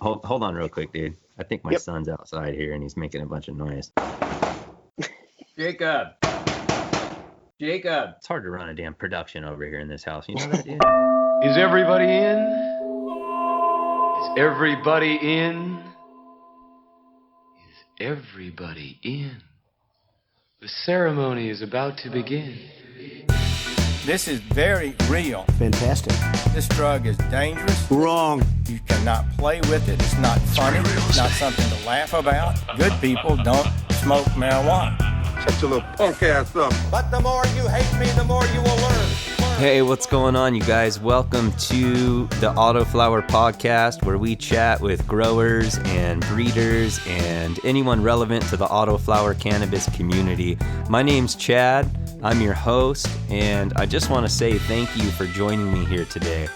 Hold on real quick, dude. I think my Yep. son's outside here and he's making a bunch of noise. Jacob! It's hard to run a damn production over here in this house. You know that, dude? Is everybody in? Is everybody in? Is everybody in? The ceremony is about to begin. This is very real. Fantastic. This drug is dangerous. Wrong. You cannot play with it. It's not funny. It's not something to laugh about. Good people don't smoke marijuana. Shut your little punk ass up. But the more you hate me, the more you will learn. Hey, what's going on, you guys? Welcome to the Autoflower podcast, where we chat with growers and breeders and anyone relevant to the Autoflower cannabis community. My name's Chad. I'm your host, and I just want to say thank you for joining me here today.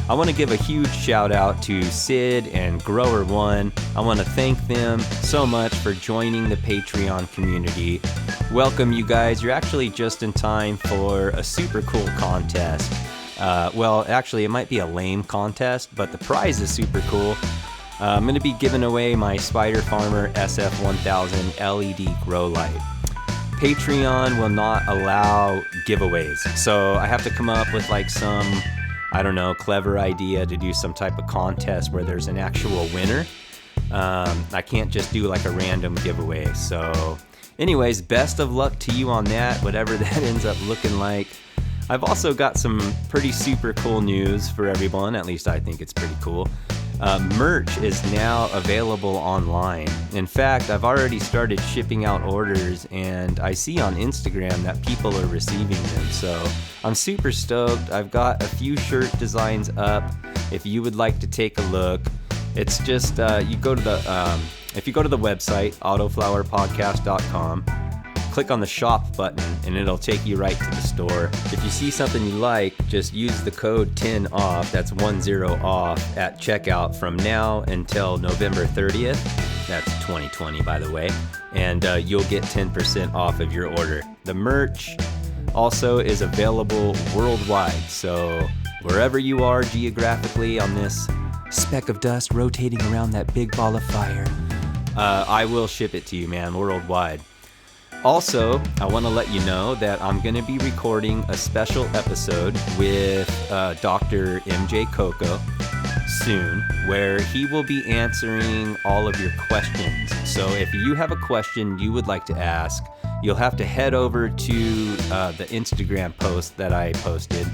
I want to give a huge shout out to Sid and Grower One. I want to thank them so much for joining the Patreon community. Welcome, you guys. You're actually just in time for a super cool contest. Well, actually, it might be a lame contest, but the prize is super cool. I'm going to be giving away my Spider Farmer SF1000 LED grow light. Patreon will not allow giveaways, so I have to come up with like some, I don't know, clever idea to do some type of contest where there's an actual winner. I can't just do like a random giveaway. So anyways, best of luck to you on that, whatever that ends up looking like. I've also got some pretty super cool news for everyone. At least I think it's pretty cool. Merch is now available online. In fact, I've already started shipping out orders, and I see on Instagram that people are receiving them. So I'm super stoked. I've got a few shirt designs up. If you would like to take a look, it's just you go to the if you go to the website autoflowerpodcast.com. Click on the shop button and it'll take you right to the store. If you see something you like, just use the code 10OFF, that's 10 off, at checkout from now until November 30th. That's 2020, by the way. And you'll get 10% off of your order. The merch also is available worldwide. So wherever you are geographically on this speck of dust rotating around that big ball of fire, I will ship it to you, man, worldwide. Also, I want to let you know that I'm going to be recording a special episode with Dr. MJ Coco soon, where he will be answering all of your questions. So if you have a question you would like to ask, you'll have to head over to the Instagram post that I posted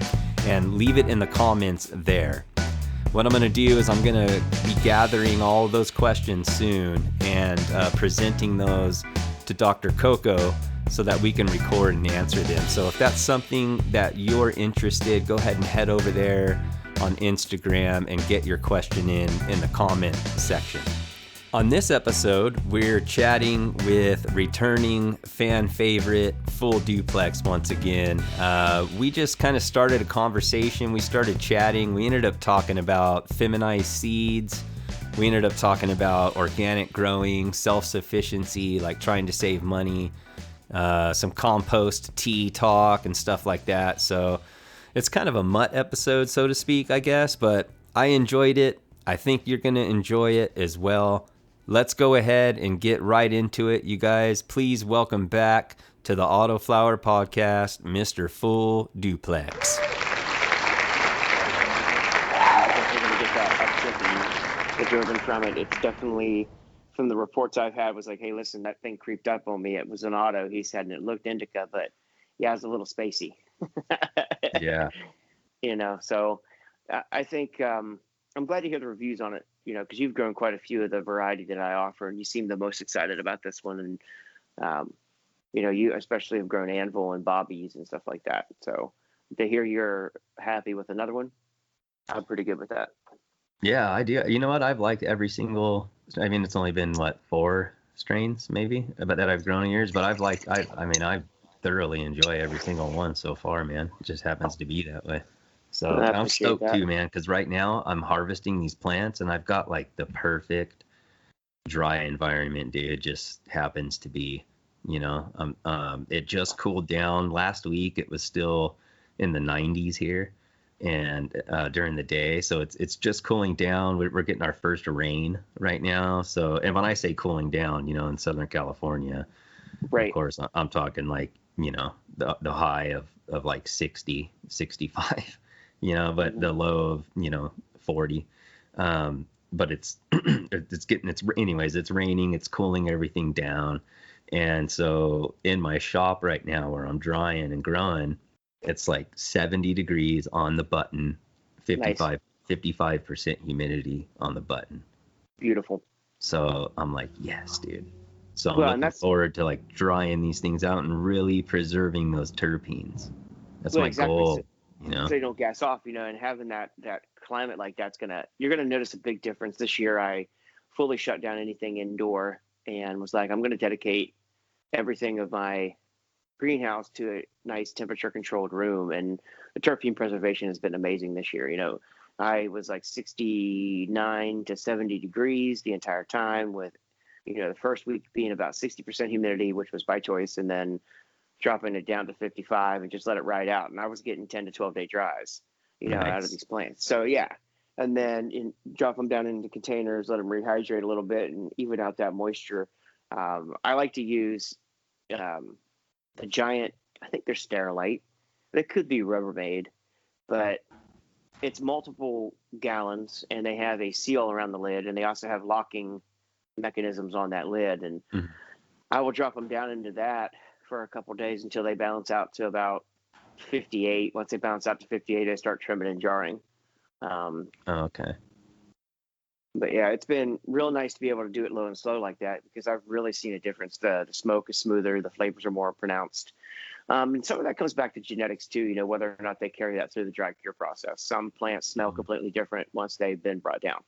and leave it in the comments there. What I'm going to do is I'm going to be gathering all of those questions soon and presenting those to Dr. Coco so that we can record and answer them. So if that's something that you're interested, go ahead and head over there on Instagram and get your question in the comment section. On this episode, we're chatting with returning fan favorite Full Duplex once again. We just kind of started a conversation. We started chatting. We ended up talking about feminized seeds. We ended up talking about organic growing, self-sufficiency, like trying to save money, some compost tea talk and stuff like that. So it's kind of a mutt episode, so to speak, I guess, but I enjoyed it. I think you're going to enjoy it as well. Let's go ahead and get right into it, you guys. Please welcome back to the Autoflower podcast, Mr. Full Duplex. Driven from it. It's definitely, from the reports I've had, was like, hey, listen, that thing creeped up on me. It was an auto, he said, and it looked indica, but yeah, it was a little spacey. Yeah. You know, so I think I'm glad to hear the reviews on it, you know, because you've grown quite a few of the variety that I offer, and you seem the most excited about this one. And, you know, you especially have grown Anvil and Bobbies and stuff like that. So to hear you're happy with another one, I'm pretty good with that. Yeah, I do. You know what? I've liked every single, I mean, it's only been, 4 strains maybe that I've grown in years, but I thoroughly enjoy every single one so far, man. It just happens to be that way. So I'm stoked too, man, because right now I'm harvesting these plants and I've got like the perfect dry environment, dude. It just happens to be, you know, it just cooled down last week. It was still in the 90s here. and during the day, so it's just cooling down. We're getting our first rain right now. So, and when I say cooling down, in Southern California, of Right. course, I'm talking like, the high of like 60, 65, but the low of, 40. But it's it's raining, it's cooling everything down. And so in my shop right now where I'm drying and growing, it's like 70 degrees on the button, Nice. 55% humidity on the button. Beautiful. So I'm like, yes, dude. So I'm Well, and looking forward to like drying these things out and really preserving those terpenes. That's my goal, So they don't gas off, and having that climate like that's you're gonna notice a big difference. This year I fully shut down anything indoor and was like, I'm gonna dedicate everything of my greenhouse to a nice temperature controlled room, and the terpene preservation has been amazing this year. I was like 69 to 70 degrees the entire time, with the first week being about 60% humidity, which was by choice, and then dropping it down to 55 and just let it ride out. And I was getting 10 to 12 day dries, out of these plants. So yeah. And then drop them down into containers, let them rehydrate a little bit and even out that moisture. I like to use the giant, I think they're Sterilite. They could be Rubbermaid, but it's multiple gallons and they have a seal around the lid, and they also have locking mechanisms on that lid. And I will drop them down into that for a couple of days until they balance out to about 58. Once they balance out to 58, I start trimming and jarring. Okay. But yeah, it's been real nice to be able to do it low and slow like that, because I've really seen a difference. The smoke is smoother, the flavors are more pronounced. And some of that comes back to genetics too, whether or not they carry that through the dry cure process. Some plants smell completely different once they've been brought down.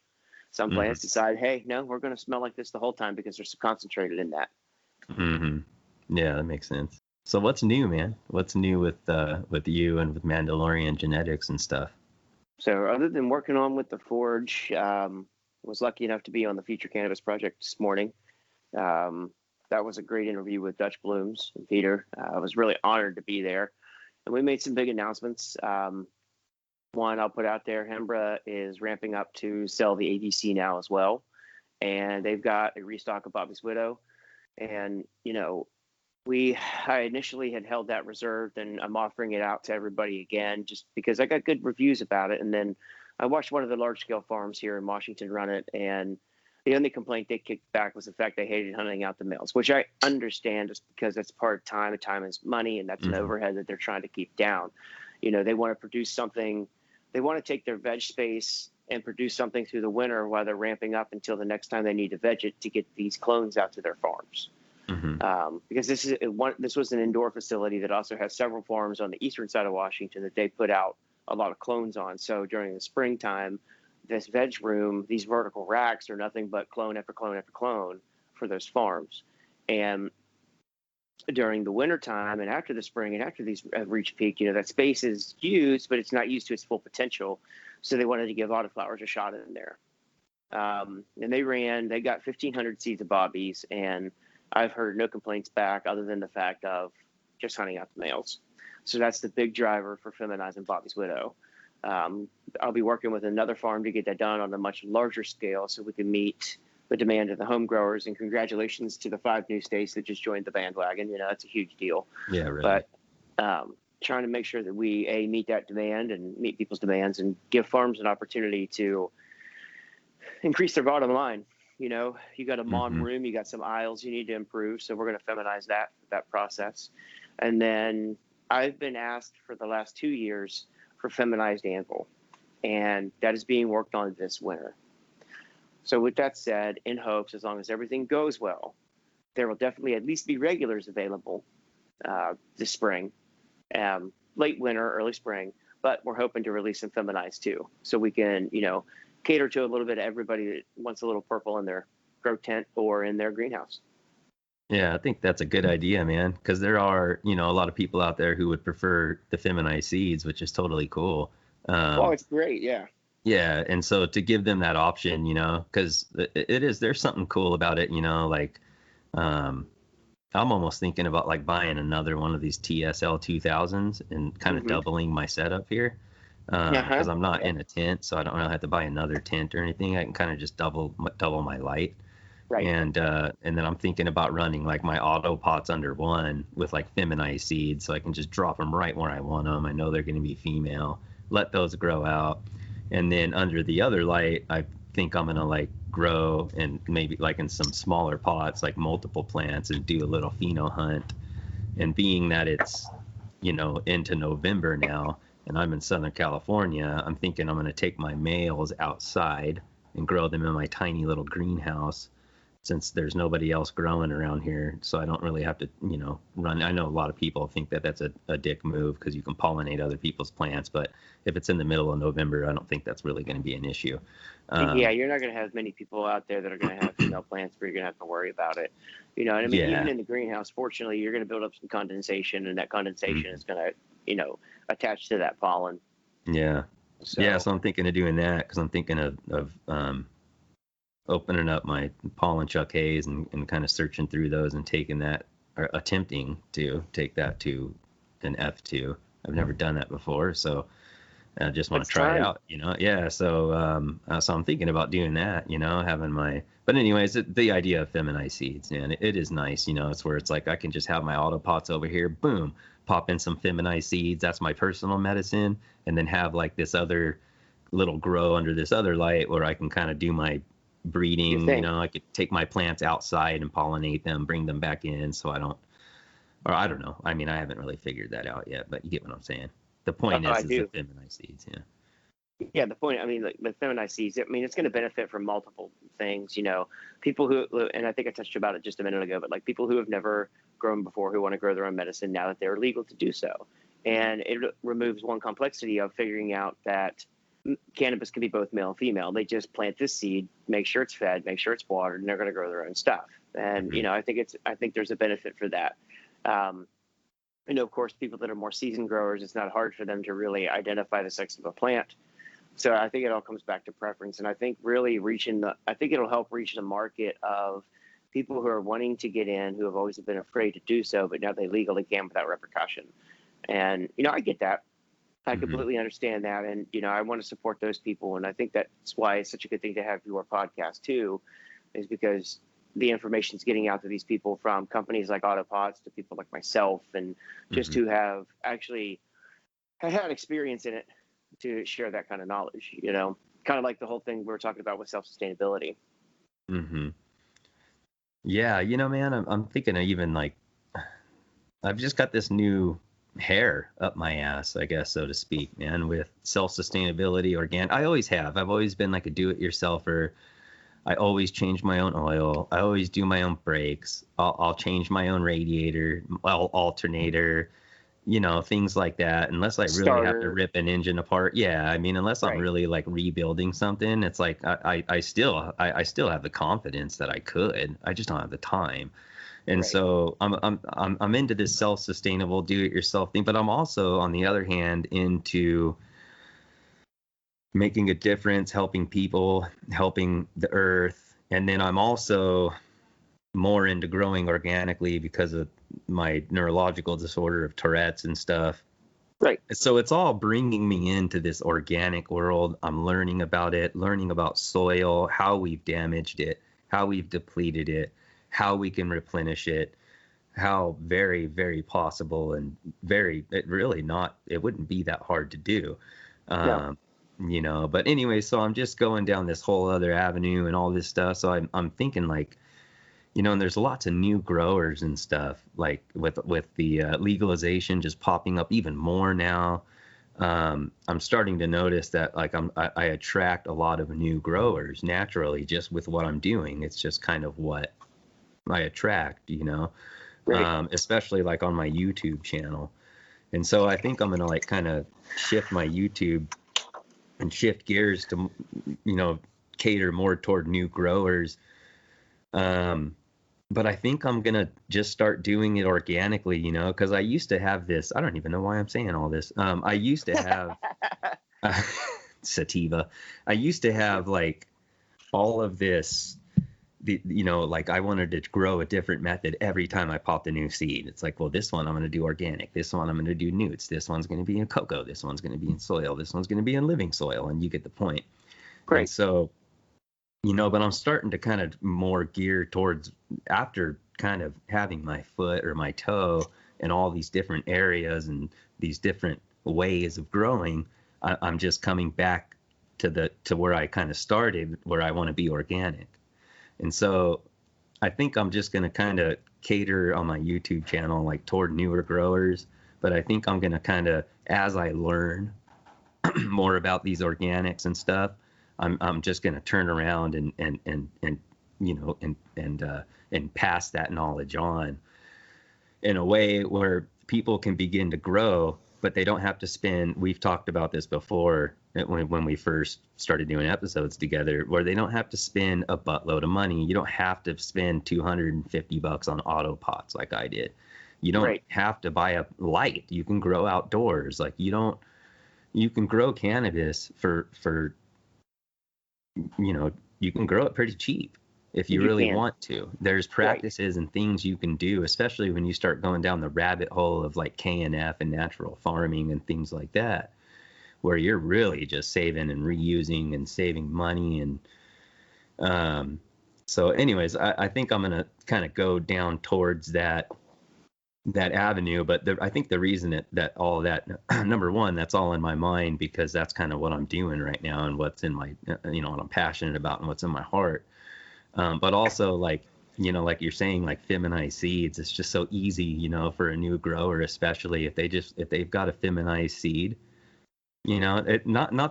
Some plants decide, hey, no, we're going to smell like this the whole time because they're so concentrated in that. Yeah, that makes sense. So what's new, man? What's new with you and with Mandalorian genetics and stuff? So other than working on with the forge, was lucky enough to be on the Future Cannabis Project this morning. That was a great interview with Dutch Blooms and Peter. I was really honored to be there. And we made some big announcements. One I'll put out there, Hembra is ramping up to sell the ABC now as well. And they've got a restock of Bobby's Widow. And, I initially had held that reserved, and I'm offering it out to everybody again just because I got good reviews about it. And then I watched one of the large scale farms here in Washington run it, and the only complaint they kicked back was the fact they hated hunting out the males, which I understand just because that's part of time, and time is money, and that's an overhead that they're trying to keep down. They want to produce something. They want to take their veg space and produce something through the winter while they're ramping up until the next time they need to veg it to get these clones out to their farms. Because this was an indoor facility that also has several farms on the eastern side of Washington that they put out a lot of clones on. So during the springtime, this veg room, these vertical racks are nothing but clone after clone after clone for those farms. And during the wintertime and after the spring and after these have reached peak, that space is used, but it's not used to its full potential. So they wanted to give Autoflowers a shot in there. And they got 1,500 seeds of Bobbies, and I've heard no complaints back other than the fact of just hunting out the males. So that's the big driver for feminizing Bobby's Widow. I'll be working with another farm to get that done on a much larger scale so we can meet the demand of the home growers. And congratulations to the 5 new states that just joined the bandwagon. That's a huge deal. Yeah, really. But trying to make sure that we meet that demand and meet people's demands and give farms an opportunity to increase their bottom line. You got a lawn room, you got some aisles you need to improve. So we're going to feminize that process. And then I've been asked for the last 2 years for feminized anvil, and that is being worked on this winter. So with that said, in hopes, as long as everything goes well, there will definitely at least be regulars available this spring, late winter, early spring, but we're hoping to release some feminized too. So we can, cater to a little bit of everybody that wants a little purple in their grow tent or in their greenhouse. Yeah, I think that's a good idea, man, because there are, a lot of people out there who would prefer the feminized seeds, which is totally cool. It's great. Yeah. Yeah. And so to give them that option, because there's something cool about it, I'm almost thinking about buying another one of these TSL 2000s and kind of doubling my setup here. because I'm not in a tent, so I don't really have to buy another tent or anything. I can kind of just double my light. Right. And then I'm thinking about running like my auto pots under one with like feminized seeds, so I can just drop them right where I want them. I know they're going to be female. Let those grow out, and then under the other light, I think I'm gonna like grow and maybe like in some smaller pots, like multiple plants, and do a little pheno hunt. And being that it's into November now, and I'm in Southern California, I'm thinking I'm gonna take my males outside and grow them in my tiny little greenhouse, since there's nobody else growing around here, so I don't really have to, run. I know a lot of people think that that's a dick move because you can pollinate other people's plants, but if it's in the middle of November, I don't think that's really going to be an issue. Yeah, you're not going to have many people out there that are going to have female plants where you're going to have to worry about it. And I mean, even in the greenhouse, fortunately, you're going to build up some condensation, and that condensation is going to, attach to that pollen. Yeah. So I'm thinking of doing that because I'm thinking of opening up my pollen chuck haze and kind of searching through those and taking that, or attempting to take that to an F2. I've never done that before, so I just want to try it out, Yeah, so I'm thinking about doing that, having my. But anyways, the idea of feminized seeds, man, it is nice, It's where it's like I can just have my auto pots over here, boom, pop in some feminized seeds. That's my personal medicine, and then have like this other little grow under this other light where I can kind of do my breeding. I could take my plants outside and pollinate them, bring them back in, so I don't know. I mean, I haven't really figured that out yet, but you get what I'm saying. The point is the feminized seeds, Yeah, the point, I mean, like the feminized seeds, I mean, it's going to benefit from multiple things, people who, and I think I touched about it just a minute ago, but like people who have never grown before, who want to grow their own medicine now that they're legal to do so. And it removes one complexity of figuring out that cannabis can be both male and female. They just plant this seed, make sure it's fed, make sure it's watered, and they're going to grow their own stuff. And, I think there's a benefit for that. Of course, people that are more seasoned growers, it's not hard for them to really identify the sex of a plant. So I think it all comes back to preference. And I think really I think it'll help reach the market of people who are wanting to get in, who have always been afraid to do so, but now they legally can without repercussion. And, I get that. I completely understand that. And, I want to support those people. And I think that's why it's such a good thing to have your podcast too, is because the information is getting out to these people, from companies like Autopods to people like myself, and just who have actually had experience in it, to share that kind of knowledge, kind of like the whole thing we were talking about with self-sustainability. Yeah, man, I'm thinking of even like, I've just got this new hair up my ass, I guess, so to speak, man, with self-sustainability, organic. I always have. I've always been like a do-it-yourselfer. I always change my own oil. I always do my own brakes. I'll change my own radiator, alternator, things like that. Unless I really have to rip an engine apart. Yeah, I mean, unless I'm really like rebuilding something, it's like I still have the confidence that I could. I just don't have the time. And so I'm into this self-sustainable do-it-yourself thing, but I'm also, on the other hand, into making a difference, helping people, helping the earth. And then I'm also more into growing organically because of my neurological disorder of Tourette's and stuff. Right. So it's all bringing me into this organic world. I'm learning about it, learning about soil, how we've damaged it, how we've depleted it, how we can replenish it, how very, very possible, and it wouldn't be that hard to do. But anyway, so I'm just going down this whole other avenue and all this stuff. So I'm thinking like, and there's lots of new growers and stuff, like with the legalization just popping up even more now. I'm starting to notice that like I attract a lot of new growers naturally just with what I'm doing. It's just kind of what I attract, especially like on my YouTube channel. And so I think I'm going to like kind of shift my YouTube and shift gears to, cater more toward new growers. But I think I'm going to just start doing it organically, because I used to have this, I don't even know why I'm saying all this. I used to have sativa. I used to have like all of this like I wanted to grow a different method every time I popped a new seed. It's like, well, this one I'm going to do organic. This one I'm going to do newts. This one's going to be in cocoa. This one's going to be in soil. This one's going to be in living soil. And you get the point. Great. And so, but I'm starting to kind of more gear towards, after kind of having my foot or my toe in all these different areas and these different ways of growing, I'm just coming back to where I kind of started, where I want to be organic. And so I think I'm just going to kind of cater on my YouTube channel, like toward newer growers. But I think I'm going to kind of, as I learn more about these organics and stuff, I'm just going to turn around and pass that knowledge on in a way where people can begin to grow, but they don't have to spend, we've talked about this before when we first started doing episodes together, where they don't have to spend a buttload of money. You don't have to spend $250 on auto pots like I did. You don't have to buy a light. You can grow outdoors. Like you can grow cannabis for you can grow it pretty cheap if you really want to. There's practices and things you can do, especially when you start going down the rabbit hole of like K&F and natural farming and things like that, where you're really just saving and reusing and saving money. And so anyways, I think I'm going to kind of go down towards that avenue. But I think the reason that all that, number one, that's all in my mind, because that's kind of what I'm doing right now and what's in my, what I'm passionate about and what's in my heart. But also like you're saying, like feminized seeds, it's just so easy, for a new grower, especially if they've got a feminized seed, not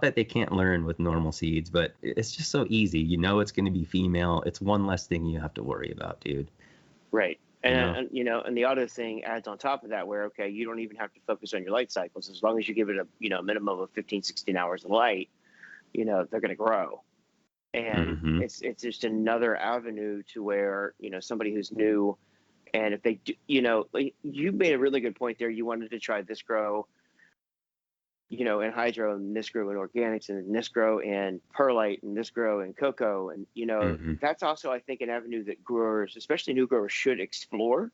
that they can't learn with normal seeds, but it's just so easy. It's going to be female. It's one less thing you have to worry about, dude. Right. And the auto thing adds on top of that, where, okay, you don't even have to focus on your light cycles. As long as you give it a minimum of 15, 16 hours of light, they're going to grow. And it's just another avenue to where, somebody who's new, and if they do, like you made a really good point there. You wanted to try this grow, in hydro, and this grow in organics, and this grow in perlite, and this grow in cocoa. And, that's also, I think, an avenue that growers, especially new growers, should explore,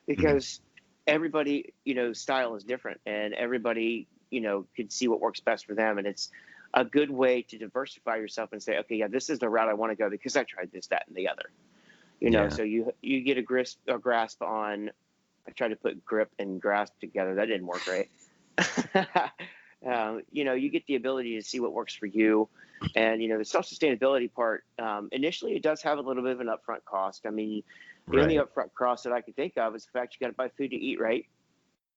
because everybody, style is different, and everybody, can see what works best for them. And it's a good way to diversify yourself and say, okay, yeah, this is the route I want to go because I tried this, that, and the other, so you get a grasp on, I tried to put grip and grasp together. That didn't work right. You get the ability to see what works for you. And, the self-sustainability part, initially it does have a little bit of an upfront cost. I mean, the only upfront cost that I can think of is the fact you got to buy food to eat, right?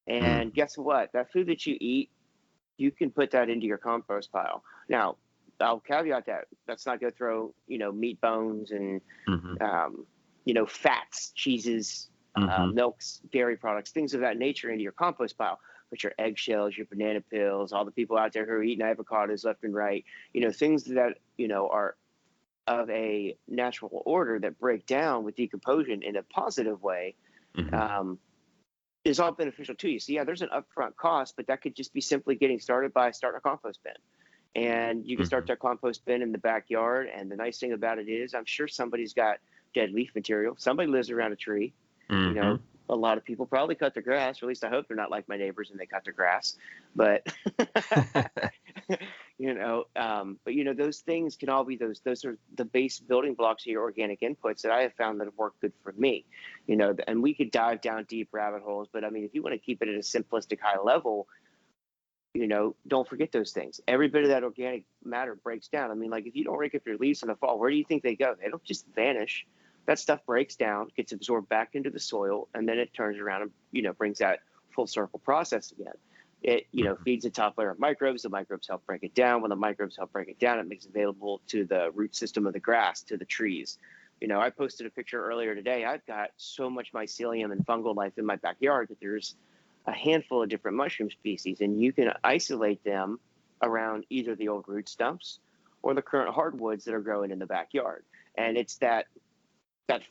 And guess what? That food that you eat, you can put that into your compost pile. Now, I'll caveat that. Let's not go throw, meat bones and, fats, cheeses, milks, dairy products, things of that nature into your compost pile. Put your eggshells, your banana peels, all the people out there who are eating avocados left and right, things that, are of a natural order that break down with decomposition in a positive way, is all beneficial to you. So, yeah, there's an upfront cost, but that could just be simply getting started by starting a compost bin. And you can start that compost bin in the backyard. And the nice thing about it is, I'm sure somebody's got dead leaf material. Somebody lives around a tree. A lot of people probably cut their grass, or at least I hope they're not like my neighbors and they cut their grass. But, those things can all be those are the base building blocks of your organic inputs that I have found that have worked good for me, and we could dive down deep rabbit holes. But I mean, if you want to keep it at a simplistic high level, don't forget those things. Every bit of that organic matter breaks down. I mean, like if you don't rake up your leaves in the fall, where do you think they go? They don't just vanish. That stuff breaks down, gets absorbed back into the soil, and then it turns around and, brings that full circle process again. It, feeds the top layer of microbes. The microbes help break it down. When the microbes help break it down, it makes it available to the root system of the grass, to the trees. I posted a picture earlier today. I've got so much mycelium and fungal life in my backyard that there's a handful of different mushroom species, and you can isolate them around either the old root stumps or the current hardwoods that are growing in the backyard. And it's that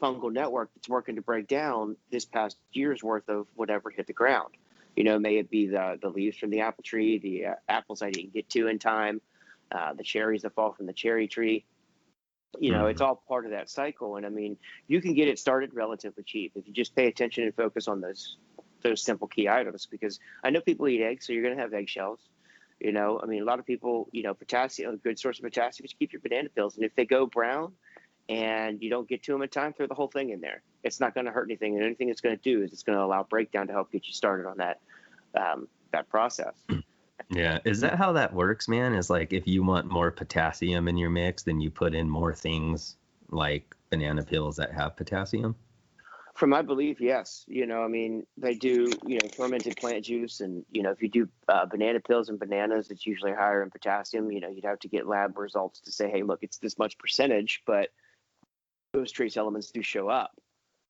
fungal network that's working to break down this past year's worth of whatever hit the ground. May it be the leaves from the apple tree, the apples I didn't get to in time, the cherries that fall from the cherry tree. It's all part of that cycle. And I mean, you can get it started relatively cheap if you just pay attention and focus on those simple key items, because I know people eat eggs, so you're going to have eggshells. I mean, a lot of people, potassium, a good source of potassium is keep your banana peels. And if they go brown and you don't get to them in time, throw the whole thing in there. It's not going to hurt anything. And anything it's going to do is it's going to allow breakdown to help get you started on that process. Yeah. Is that how that works, man? Is like, if you want more potassium in your mix, then you put in more things like banana peels that have potassium? From my belief, yes. I mean, they do, fermented plant juice. And, if you do banana peels and bananas, it's usually higher in potassium. You'd have to get lab results to say, hey, look, it's this much percentage, but those trace elements do show up.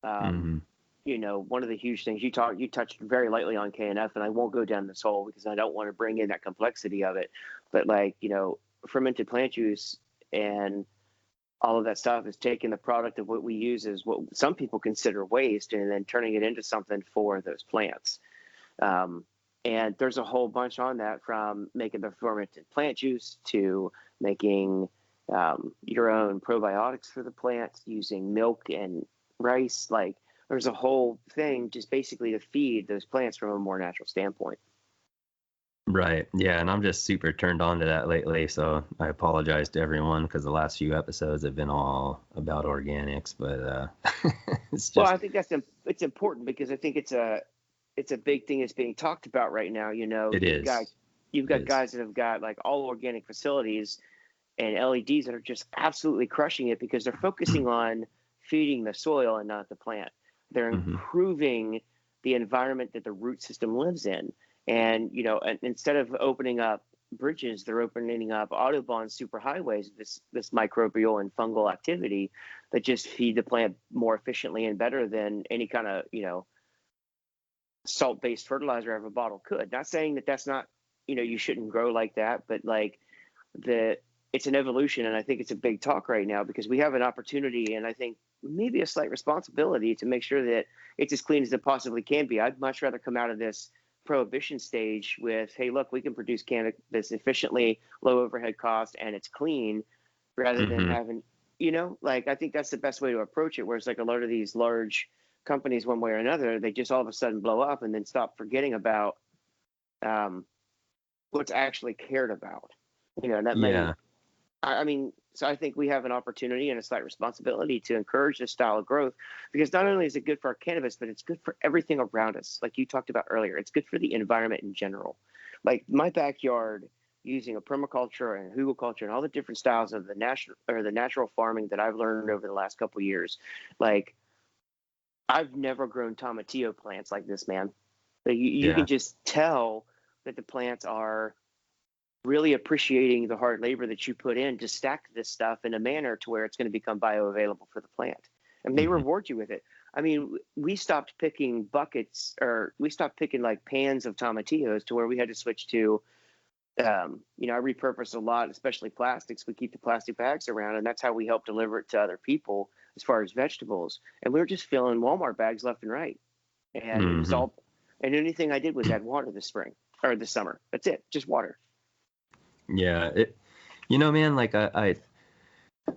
One of the huge things you touched very lightly on KNF, and I won't go down this hole because I don't want to bring in that complexity of it. But fermented plant juice and all of that stuff is taking the product of what we use as what some people consider waste and then turning it into something for those plants. And there's a whole bunch on that, from making the fermented plant juice to making your own probiotics for the plants, using milk and rice. Like, there's a whole thing just basically to feed those plants from a more natural standpoint. Right. Yeah. And I'm just super turned on to that lately. So I apologize to everyone because the last few episodes have been all about organics. But it's just. Well, I think it's important because I think it's a big thing that's being talked about right now. It is. You've got guys that have got like all organic facilities and LEDs that are just absolutely crushing it because they're focusing on feeding the soil and not the plant. They're improving the environment that the root system lives in. And, and instead of opening up bridges, they're opening up Autobahn superhighways, this microbial and fungal activity that just feed the plant more efficiently and better than any kind of, salt-based fertilizer out of a bottle could. Not saying that that's not, you shouldn't grow like that, but it's an evolution. And I think it's a big talk right now because we have an opportunity, and I think maybe a slight responsibility to make sure that it's as clean as it possibly can be. I'd much rather come out of this prohibition stage with, hey, look, we can produce cannabis efficiently, low overhead cost, and it's clean, rather than having, I think that's the best way to approach it. Whereas like a lot of these large companies, one way or another, they just all of a sudden blow up and then stop forgetting about what's actually cared about. And that so I think we have an opportunity and a slight responsibility to encourage this style of growth, because not only is it good for our cannabis, but it's good for everything around us. Like you talked about earlier, it's good for the environment in general. Like my backyard, using a permaculture and hugelkultur and all the different styles of the natural farming that I've learned over the last couple of years. Like, I've never grown tomatillo plants like this, man. You can just tell that the plants are really appreciating the hard labor that you put in to stack this stuff in a manner to where it's going to become bioavailable for the plant. And they reward you with it. I mean, we stopped picking like pans of tomatillos to where we had to switch to, I repurpose a lot, especially plastics. We keep the plastic bags around, and that's how we help deliver it to other people as far as vegetables. And we were just filling Walmart bags left and right. And it was all, and anything I did was add water this summer. That's it. Just water. Yeah, man, like I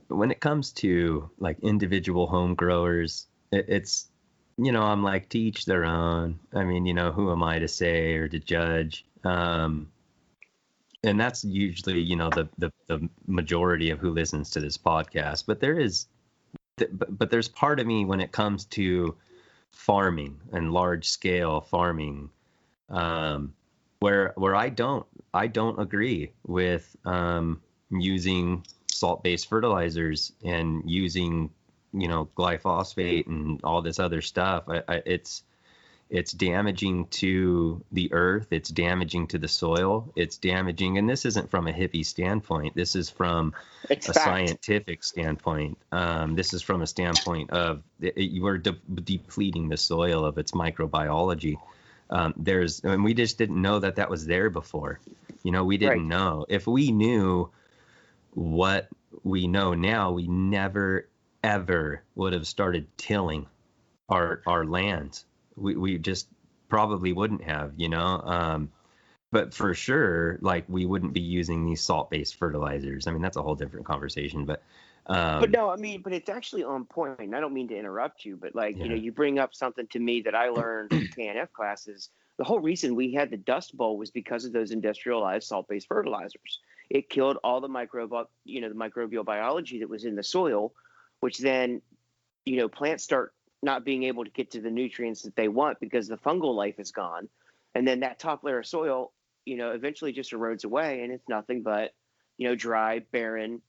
when it comes to like individual home growers, it's, I'm like, to each their own. I mean, who am I to say or to judge? And that's usually, the majority of who listens to this podcast. But there's part of me when it comes to farming and large scale farming, where I don't agree with using salt-based fertilizers and using, glyphosate and all this other stuff. It's damaging to the earth. It's damaging to the soil. It's damaging, and this isn't from a hippie standpoint. This is from a scientific standpoint. This is from a standpoint of you are depleting the soil of its microbiology. And we just didn't know that was there before. We didn't know. If we knew what we know now, we never, ever would have started tilling our lands. We just probably wouldn't have, but for sure, like, we wouldn't be using these salt-based fertilizers. I mean, that's a whole different conversation, but But no, I mean, but it's actually on point. And I don't mean to interrupt you, but like, Yeah. you bring up something to me that I learned in KNF classes. The whole reason we had the Dust Bowl was because of those industrialized salt-based fertilizers. It killed all the the microbial biology that was in the soil, which then, plants start not being able to get to the nutrients that they want because the fungal life is gone. And then that top layer of soil, eventually just erodes away, and it's nothing but, dry, barren,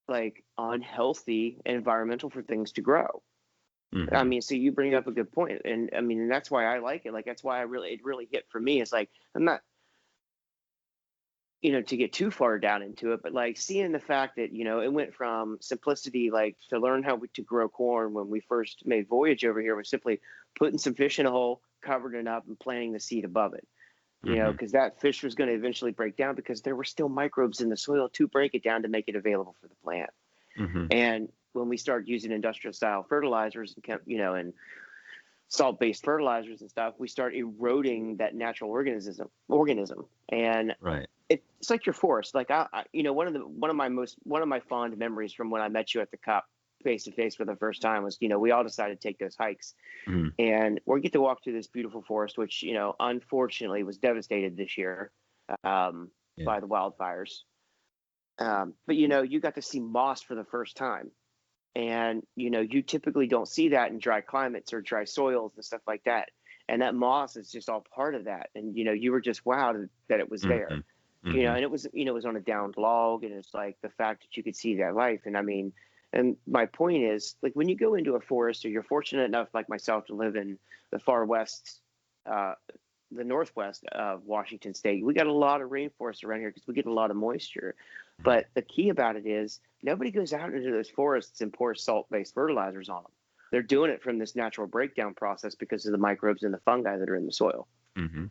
like unhealthy environmental for things to grow. Mm-hmm. I mean, so you bring up a good point, and I mean, and that's why I like it. Like, that's why it really hit for me. It's like, I'm not, to get too far down into it, but like seeing the fact that, it went from simplicity, like to learn how to grow corn when we first made Voyage over here was simply putting some fish in a hole, covering it up, and planting the seed above it. Because that fish was going to eventually break down because there were still microbes in the soil to break it down to make it available for the plant. Mm-hmm. And when we start using industrial style fertilizers and salt-based fertilizers and stuff, we start eroding that natural organism. And Right. it's like your forest. Like one of my fond memories from when I met you at the COP face to face for the first time was, we all decided to take those hikes, and we get to walk through this beautiful forest, which, unfortunately was devastated this year by the wildfires. But, you got to see moss for the first time. And, you typically don't see that in dry climates or dry soils and stuff like that. And that moss is just all part of that. And, you were just wowed that it was there, and it was, it was on a downed log. And it's like the fact that you could see that life. And I mean, and my point is, like, when you go into a forest, or you're fortunate enough, like myself, to live in the far west, the northwest of Washington State, we got a lot of rainforest around here because we get a lot of moisture. But the key about it is nobody goes out into those forests and pours salt-based fertilizers on them. They're doing it from this natural breakdown process because of the microbes and the fungi that are in the soil. Mm-hmm.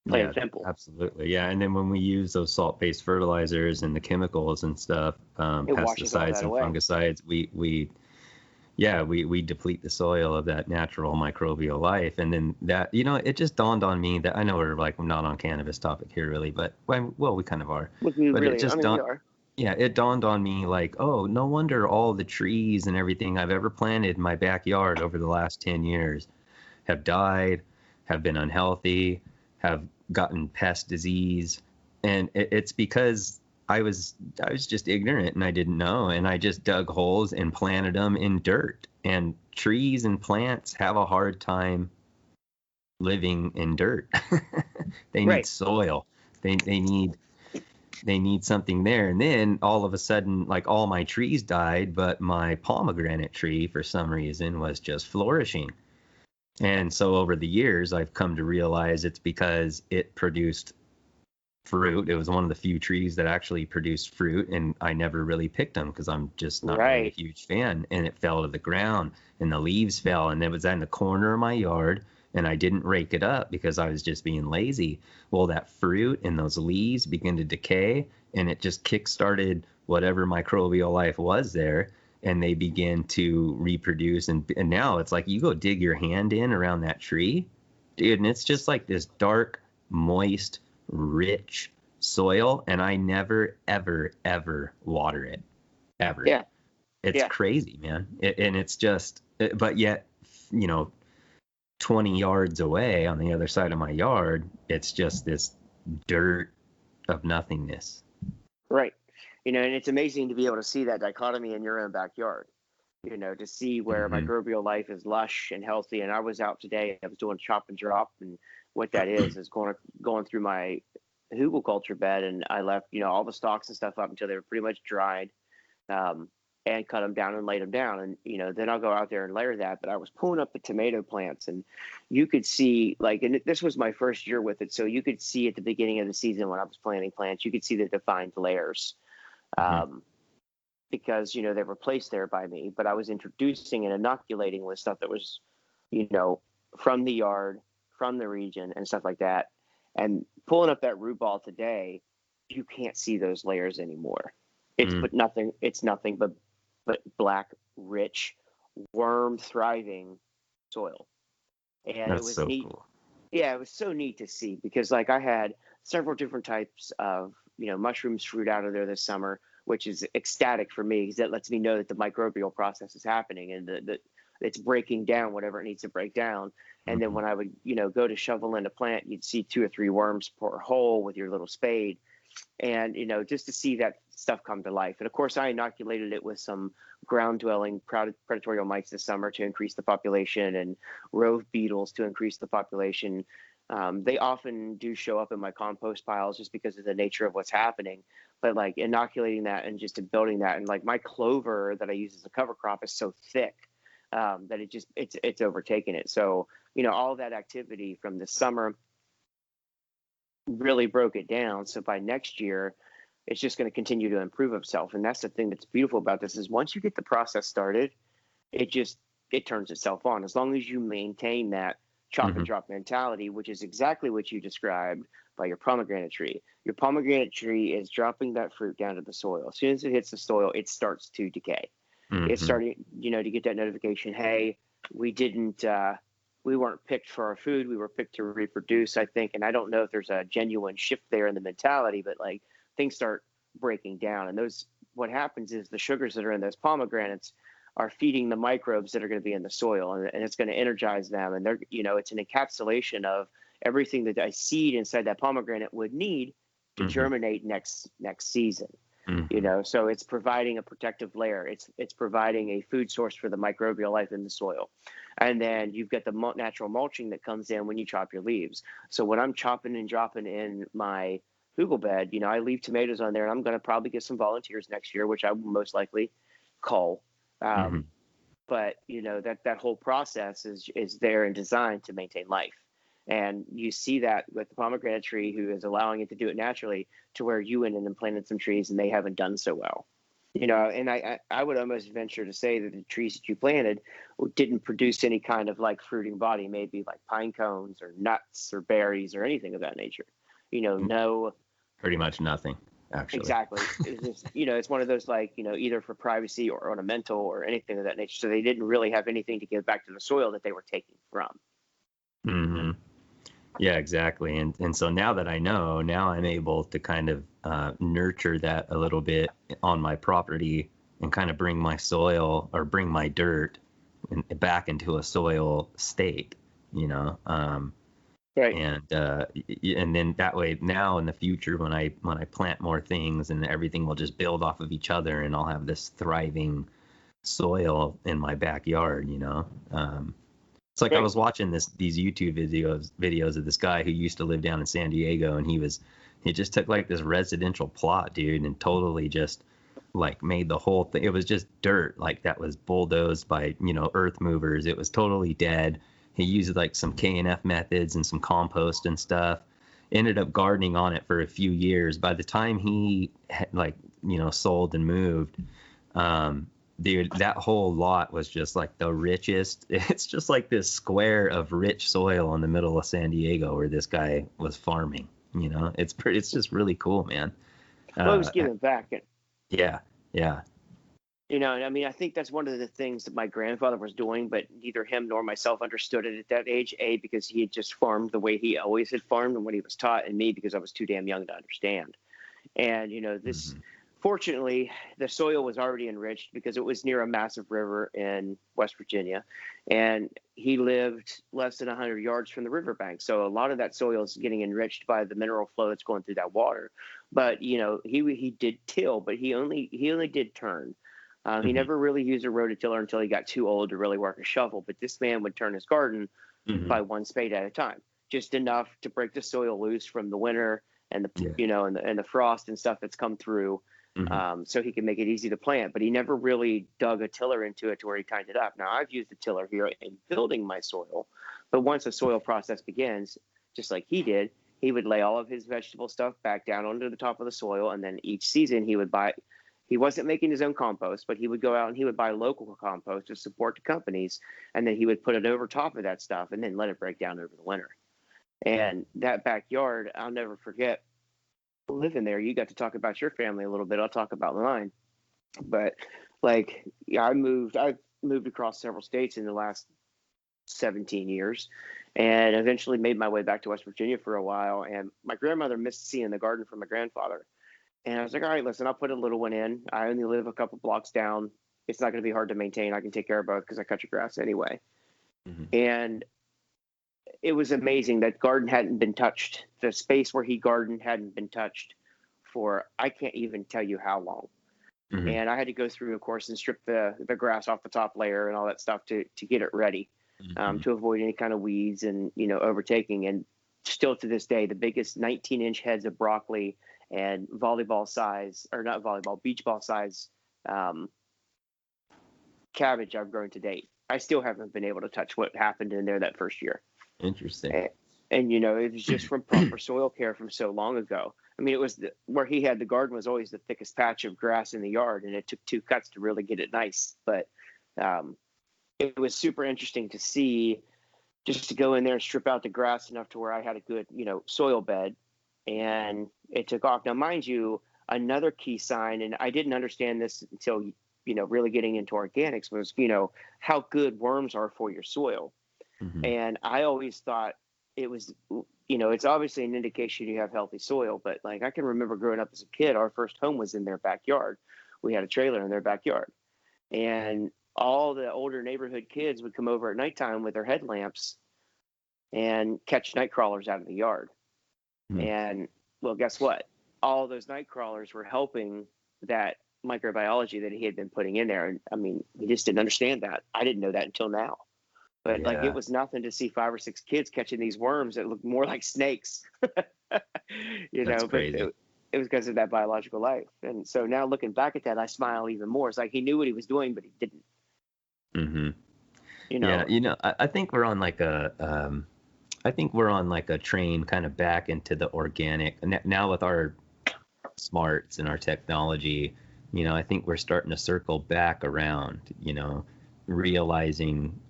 Plain and simple. Absolutely. Yeah. And then when we use those salt-based fertilizers and the chemicals and stuff, pesticides and fungicides, we deplete the soil of that natural microbial life. And then that, it just dawned on me that I know we're not on cannabis topic here really, but we kind of are. We are. Yeah, it dawned on me like, oh, no wonder all the trees and everything I've ever planted in my backyard over the last 10 years have died, have been unhealthy, have gotten pest disease. And it's because I was just ignorant and I didn't know. And I just dug holes and planted them in dirt. And trees and plants have a hard time living in dirt. They need soil. They need something there. And then all of a sudden, like, all my trees died, but my pomegranate tree, for some reason, was just flourishing. And so over the years, I've come to realize it's because it produced fruit. It was one of the few trees that actually produced fruit, and I never really picked them because I'm just not really a huge fan. And it fell to the ground, and the leaves fell, and it was in the corner of my yard, and I didn't rake it up because I was just being lazy. Well, that fruit and those leaves began to decay, and it just kick-started whatever microbial life was there, and they began to reproduce. And now it's like you go dig your hand in around that tree, dude, and it's just like this dark, moist, rich soil, and I never, ever, ever water it, ever. Yeah. It's crazy, man. And it's just, but yet, 20 yards away on the other side of my yard, it's just this dirt of nothingness. Right. And it's amazing to be able to see that dichotomy in your own backyard, to see where microbial life is lush and healthy. And I was out today, I was doing chop and drop, and what that is going through my hugelkultur bed, and I left, all the stalks and stuff up until they were pretty much dried, and cut them down and laid them down. And, then I'll go out there and layer that. But I was pulling up the tomato plants, and you could see, like, and this was my first year with it, so you could see at the beginning of the season when I was planting plants, you could see the defined layers, because, they were placed there by me. But I was introducing and inoculating with stuff that was, from the yard, from the region, and stuff like that. And pulling up that root ball today, you can't see those layers anymore. It's nothing but black, rich, worm thriving soil. And That's it was so neat. Cool. Yeah, it was so neat to see, because like I had several different types of, mushrooms fruit out of there this summer, which is ecstatic for me because that lets me know that the microbial process is happening and that it's breaking down whatever it needs to break down. And then when I would, go to shovel in a plant, you'd see 2 or 3 worms per hole with your little spade. And, just to see that stuff come to life. And of course, I inoculated it with some ground dwelling predatorial mites this summer to increase the population, and rove beetles to increase the population. They often do show up in my compost piles just because of the nature of what's happening. But like inoculating that and just building that, and like my clover that I use as a cover crop is so thick that it's overtaken it. So, all that activity from the summer really broke it down. So by next year, it's just going to continue to improve itself. And that's the thing that's beautiful about this is once you get the process started, it turns itself on. As long as you maintain that chop and drop mentality, which is exactly what you described by your pomegranate tree. Your pomegranate tree is dropping that fruit down to the soil. As soon as it hits the soil, it starts to decay. It's starting, to get that notification, hey, we weren't picked for our food. We were picked to reproduce, I think. And I don't know if there's a genuine shift there in the mentality, but like things start breaking down. And what happens is the sugars that are in those pomegranates are feeding the microbes that are going to be in the soil, and it's going to energize them. And it's an encapsulation of everything that a seed inside that pomegranate would need to germinate next season. So it's providing a protective layer. It's providing a food source for the microbial life in the soil. And then you've got the natural mulching that comes in when you chop your leaves. So when I'm chopping and dropping in my hugel bed, I leave tomatoes on there, and I'm going to probably get some volunteers next year, which I will most likely cull. But that whole process is there and designed to maintain life. And you see that with the pomegranate tree, who is allowing it to do it naturally, to where you went in and planted some trees and they haven't done so well. And I would almost venture to say that the trees that you planted didn't produce any kind of like fruiting body, maybe like pine cones or nuts or berries or anything of that nature. No. Pretty much nothing, actually. Exactly. It's just, it's one of those like, either for privacy or ornamental or anything of that nature. So they didn't really have anything to give back to the soil that they were taking from. Yeah, exactly. And so now that I know, now I'm able to kind of nurture that a little bit on my property and kind of bring my soil or bring my dirt back into a soil state, Right. And then that way now in the future, when I plant more things, and everything will just build off of each other, and I'll have this thriving soil in my backyard, It's like I was watching these YouTube videos of this guy who used to live down in San Diego, and he just took like this residential plot, dude, and totally just like made the whole thing. It was just dirt, like that was bulldozed by, earth movers. It was totally dead. He used like some K&F methods and some compost and stuff. Ended up gardening on it for a few years. By the time he sold and moved, dude, that whole lot was just like the richest. It's just like this square of rich soil in the middle of San Diego where this guy was farming. It's just really cool, man. Well, it was giving back. Yeah. I think that's one of the things that my grandfather was doing, but neither him nor myself understood it at that age. A, because he had just farmed the way he always had farmed and what he was taught, and me because I was too damn young to understand. And this. Fortunately, the soil was already enriched because it was near a massive river in West Virginia, and he lived less than 100 yards from the riverbank. So a lot of that soil is getting enriched by the mineral flow that's going through that water. But he did till, but he only did turn. He never really used a rototiller until he got too old to really work a shovel. But this man would turn his garden by one spade at a time, just enough to break the soil loose from the winter and the frost and stuff that's come through. So he can make it easy to plant, but he never really dug a tiller into it to where he tied it up. Now I've used a tiller here in building my soil, but once the soil process begins, just like he did, he would lay all of his vegetable stuff back down onto the top of the soil. And then each season he wasn't making his own compost, but he would go out and he would buy local compost to support the companies. And then he would put it over top of that stuff and then let it break down over the winter. And that backyard, I'll never forget. Living there, you got to talk about your family a little bit. I'll talk about mine. But I've moved across several states in the last 17 years, and eventually made my way back to West Virginia for a while. And my grandmother missed seeing the garden from my grandfather, And I was like, all right, listen, I'll put a little one in. I only live a couple blocks down. It's not going to be hard to maintain. I can take care of both because I cut your grass anyway. Mm-hmm. And it was amazing that garden hadn't been touched. The space where he gardened hadn't been touched for, I can't even tell you how long. Mm-hmm. And I had to go through, of course, and strip the grass off the top layer and all that stuff to get it ready, to avoid any kind of weeds and, overtaking. And still to this day, the biggest 19-inch heads of broccoli and volleyball size, or not volleyball, beach ball size cabbage I've grown to date. I still haven't been able to touch what happened in there that first year. Interesting. And it was just from proper soil care from so long ago. I mean, it was where he had the garden was always the thickest patch of grass in the yard, and it took 2 cuts to really get it nice. But it was super interesting to see, just to go in there and strip out the grass enough to where I had a good, soil bed, and it took off. Now, mind you, another key sign, and I didn't understand this until, really getting into organics, was, how good worms are for your soil. Mm-hmm. And I always thought it was, it's obviously an indication you have healthy soil, but like I can remember growing up as a kid, our first home was in their backyard. We had a trailer in their backyard, and all the older neighborhood kids would come over at nighttime with their headlamps and catch night crawlers out of the yard. Mm-hmm. And well, guess what? All those night crawlers were helping that microbiology that he had been putting in there. And I mean, he just didn't understand that. I didn't know that until now. But like, it was nothing to see 5 or 6 kids catching these worms that looked more like snakes, That's crazy. But it was because of that biological life. And so now looking back at that, I smile even more. It's like he knew what he was doing, but he didn't. Mm-hmm. Yeah, I think we're on like a train kind of back into the organic now with our smarts and our technology. I think we're starting to circle back around, realizing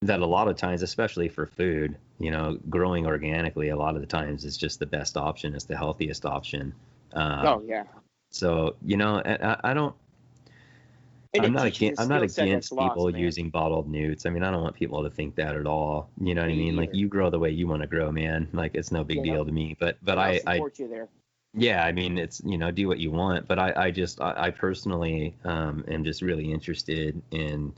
that a lot of times, especially for food, growing organically a lot of the times is just the best option, is the healthiest option. Oh yeah. So, I don't, And I'm not skill set against that's lost, people man. using bottled newts. I mean, I don't want people to think that at all. You know what I Me mean? Like, either. you grow the way you want to grow, man. Like, it's no big Yeah. deal to me. But I'll I support you there. yeah, I mean, it's, do what you want. But I personally am just really interested in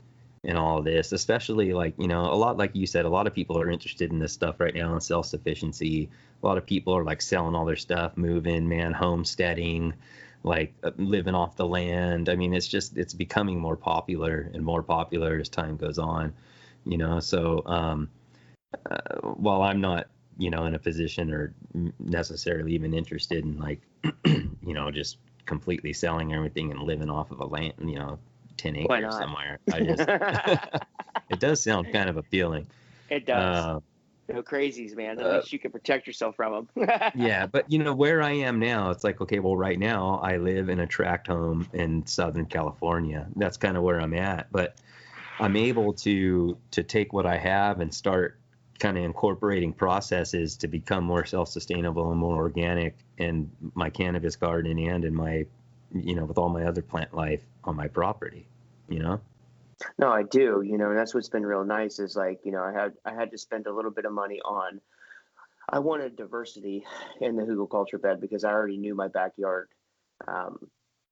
all of this, especially like, a lot, like you said, a lot of people are interested in this stuff right now, in self-sufficiency. A lot of people are like selling all their stuff, moving, man, homesteading, like living off the land. I mean, it's becoming more popular and more popular as time goes on, so while I'm not, in a position or necessarily even interested in like, just completely selling everything and living off of a land, 10 Why acres not? somewhere. I just, it does sound kind of appealing. It does. No crazies, man. At least you can protect yourself from them. Yeah, but where I am now, it's like, okay, well, right now I live in a tract home in Southern California. That's kind of where I'm at, but I'm able to take what I have and start kind of incorporating processes to become more self-sustainable and more organic in my cannabis garden and in my, with all my other plant life on my property, No, I do. And that's what's been real nice is like, I had to spend a little bit of money on. I wanted diversity in the hugelkultur bed because I already knew my backyard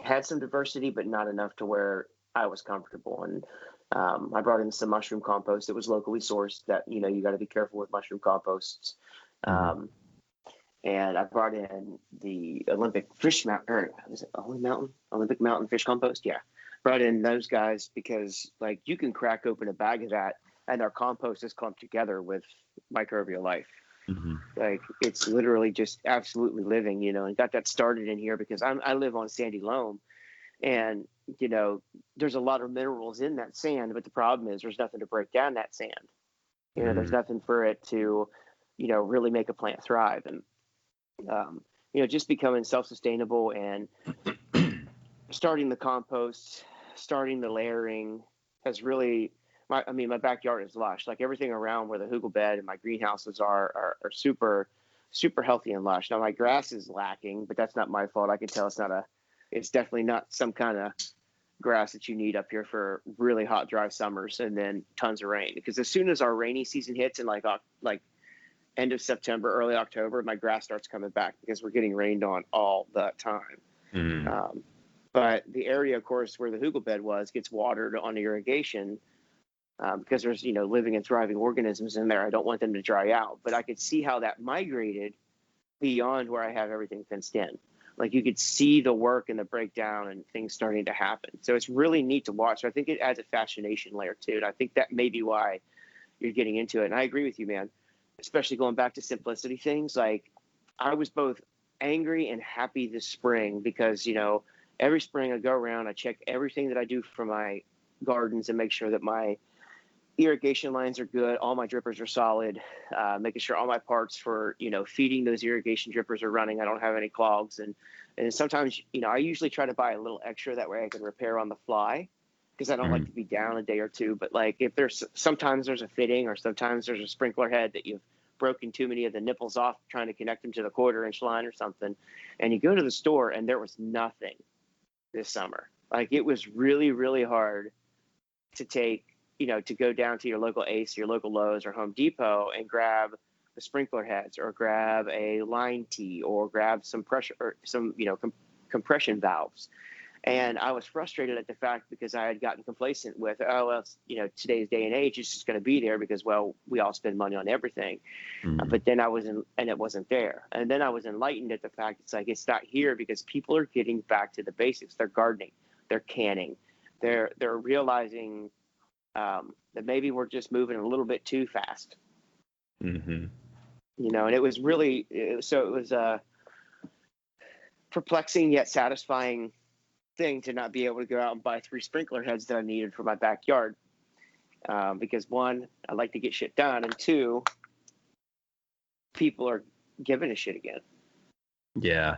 had some diversity, but not enough to where I was comfortable. And I brought in some mushroom compost. It was locally sourced. That you got to be careful with mushroom composts. Mm-hmm. And I brought in the Olympic fish mountain, or is it Olympic mountain fish compost? Yeah. Brought in those guys because like you can crack open a bag of that and our compost is clumped together with microbial life. Mm-hmm. Like it's literally just absolutely living, and got that started in here because I live on sandy loam, and there's a lot of minerals in that sand, but the problem is there's nothing to break down that sand. There's nothing for it to, really make a plant thrive. And just becoming self-sustainable and starting the compost, starting the layering has really, my backyard is lush. Like everything around where the hugel bed and my greenhouses are super, super healthy and lush. Now my grass is lacking, but that's not my fault. I can tell it's definitely not some kind of grass that you need up here for really hot, dry summers and then tons of rain. Because as soon as our rainy season hits in like end of September, early October, my grass starts coming back because we're getting rained on all the time. But the area, of course, where the hugel bed was gets watered on irrigation because there's, living and thriving organisms in there. I don't want them to dry out. But I could see how that migrated beyond where I have everything fenced in. Like you could see the work and the breakdown and things starting to happen. So it's really neat to watch. So I think it adds a fascination layer to it. I think that may be why you're getting into it. And I agree with you, man, especially going back to simplicity things. Like I was both angry and happy this spring because, every spring I go around, I check everything that I do for my gardens and make sure that my irrigation lines are good. All my drippers are solid, making sure all my parts for, feeding those irrigation drippers are running. I don't have any clogs. And sometimes, I usually try to buy a little extra. That way I can repair on the fly because I don't like to be down a day or two. But like if sometimes there's a fitting or sometimes there's a sprinkler head that you've broken too many of the nipples off trying to connect them to the 1/4 inch line or something. And you go to the store and there was nothing this summer. Like it was really, really hard to take, to go down to your local Ace, your local Lowe's or Home Depot and grab the sprinkler heads or grab a line tee or grab some pressure or some, compression valves. And I was frustrated at the fact because I had gotten complacent with, today's day and age, it's just going to be there because, well, we all spend money on everything. But then and it wasn't there. And then I was enlightened at the fact it's not here because people are getting back to the basics. They're gardening, they're canning, they're realizing that maybe we're just moving a little bit too fast. And it was really, it was a perplexing yet satisfying thing to not be able to go out and buy 3 sprinkler heads that I needed for my backyard. Because 1, I like to get shit done. And 2, people are giving a shit again. Yeah.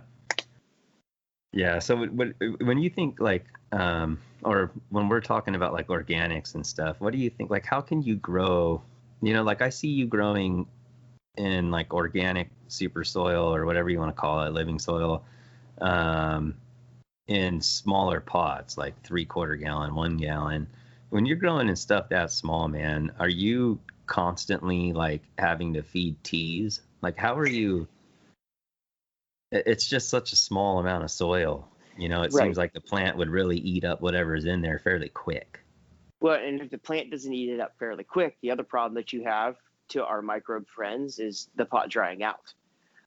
Yeah. So when you think or when we're talking about like organics and stuff, what do you think? Like, how can you grow? Like I see you growing in like organic super soil or whatever you want to call it, living soil, in smaller pots, like 3/4 gallon, 1 gallon. When you're growing in stuff that small, man, are you constantly like having to feed teas? Like, how are you? It's just such a small amount of soil. It seems like the plant would really eat up whatever's in there fairly quick. Well, and if the plant doesn't eat it up fairly quick, the other problem that you have to our microbe friends is the pot drying out.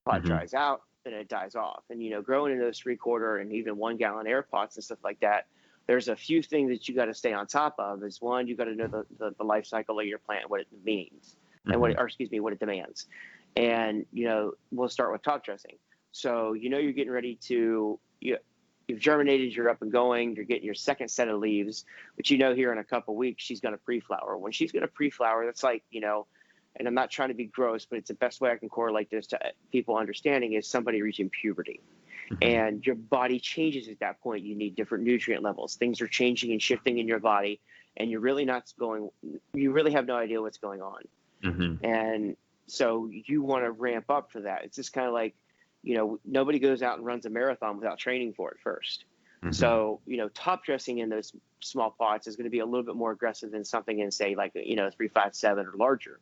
Pot dries out, then it dies off. And, growing in those 3/4 and even 1 gallon air pots and stuff like that, there's a few things that you got to stay on top of. Is 1, you got to know the life cycle of your plant, what it means, and what it demands. And, we'll start with top dressing. So, you're getting ready to, you've germinated, you're up and going, you're getting your second set of leaves, but here in a couple weeks, she's going to pre-flower. When she's going to pre-flower, that's like, and I'm not trying to be gross, but it's the best way I can correlate this to people understanding is somebody reaching puberty. And your body changes at that point. You need different nutrient levels. Things are changing and shifting in your body, and you really have no idea what's going on. And so you want to ramp up for that. It's just kind of like, nobody goes out and runs a marathon without training for it first. So, top dressing in those small pots is going to be a little bit more aggressive than something in, say, like, 3, 5, 7 or larger.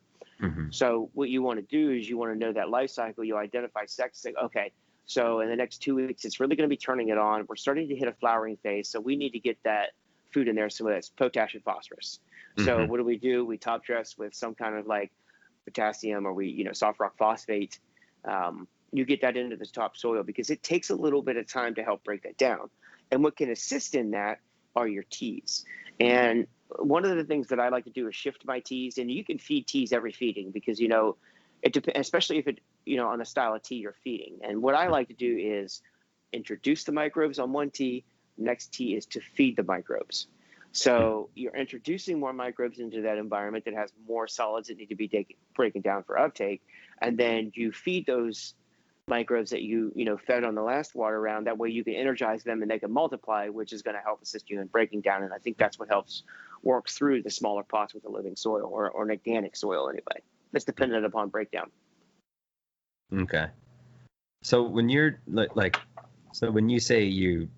So what you want to do is you want to know that life cycle. You identify sex. Say, okay, so in the next 2 weeks, it's really going to be turning it on. We're starting to hit a flowering phase. So we need to get that food in there. So that's potassium, phosphorus. So what do? We top dress with some kind of like potassium or soft rock phosphate. You get that into the topsoil because it takes a little bit of time to help break that down. And what can assist in that are your teas. And one of the things that I like to do is shift my teas, and you can feed teas every feeding because, it depends, especially if it, on the style of tea you're feeding. And what I like to do is introduce the microbes on one tea. Next tea is to feed the microbes. So you're introducing more microbes into that environment that has more solids that need to be breaking down for uptake. And then you feed those microbes that you fed on the last water round. That way you can energize them and they can multiply, which is going to help assist you in breaking down. And I think that's what helps work through the smaller pots with a living soil or an organic soil anyway. That's dependent upon breakdown. Okay. So when you're when you say you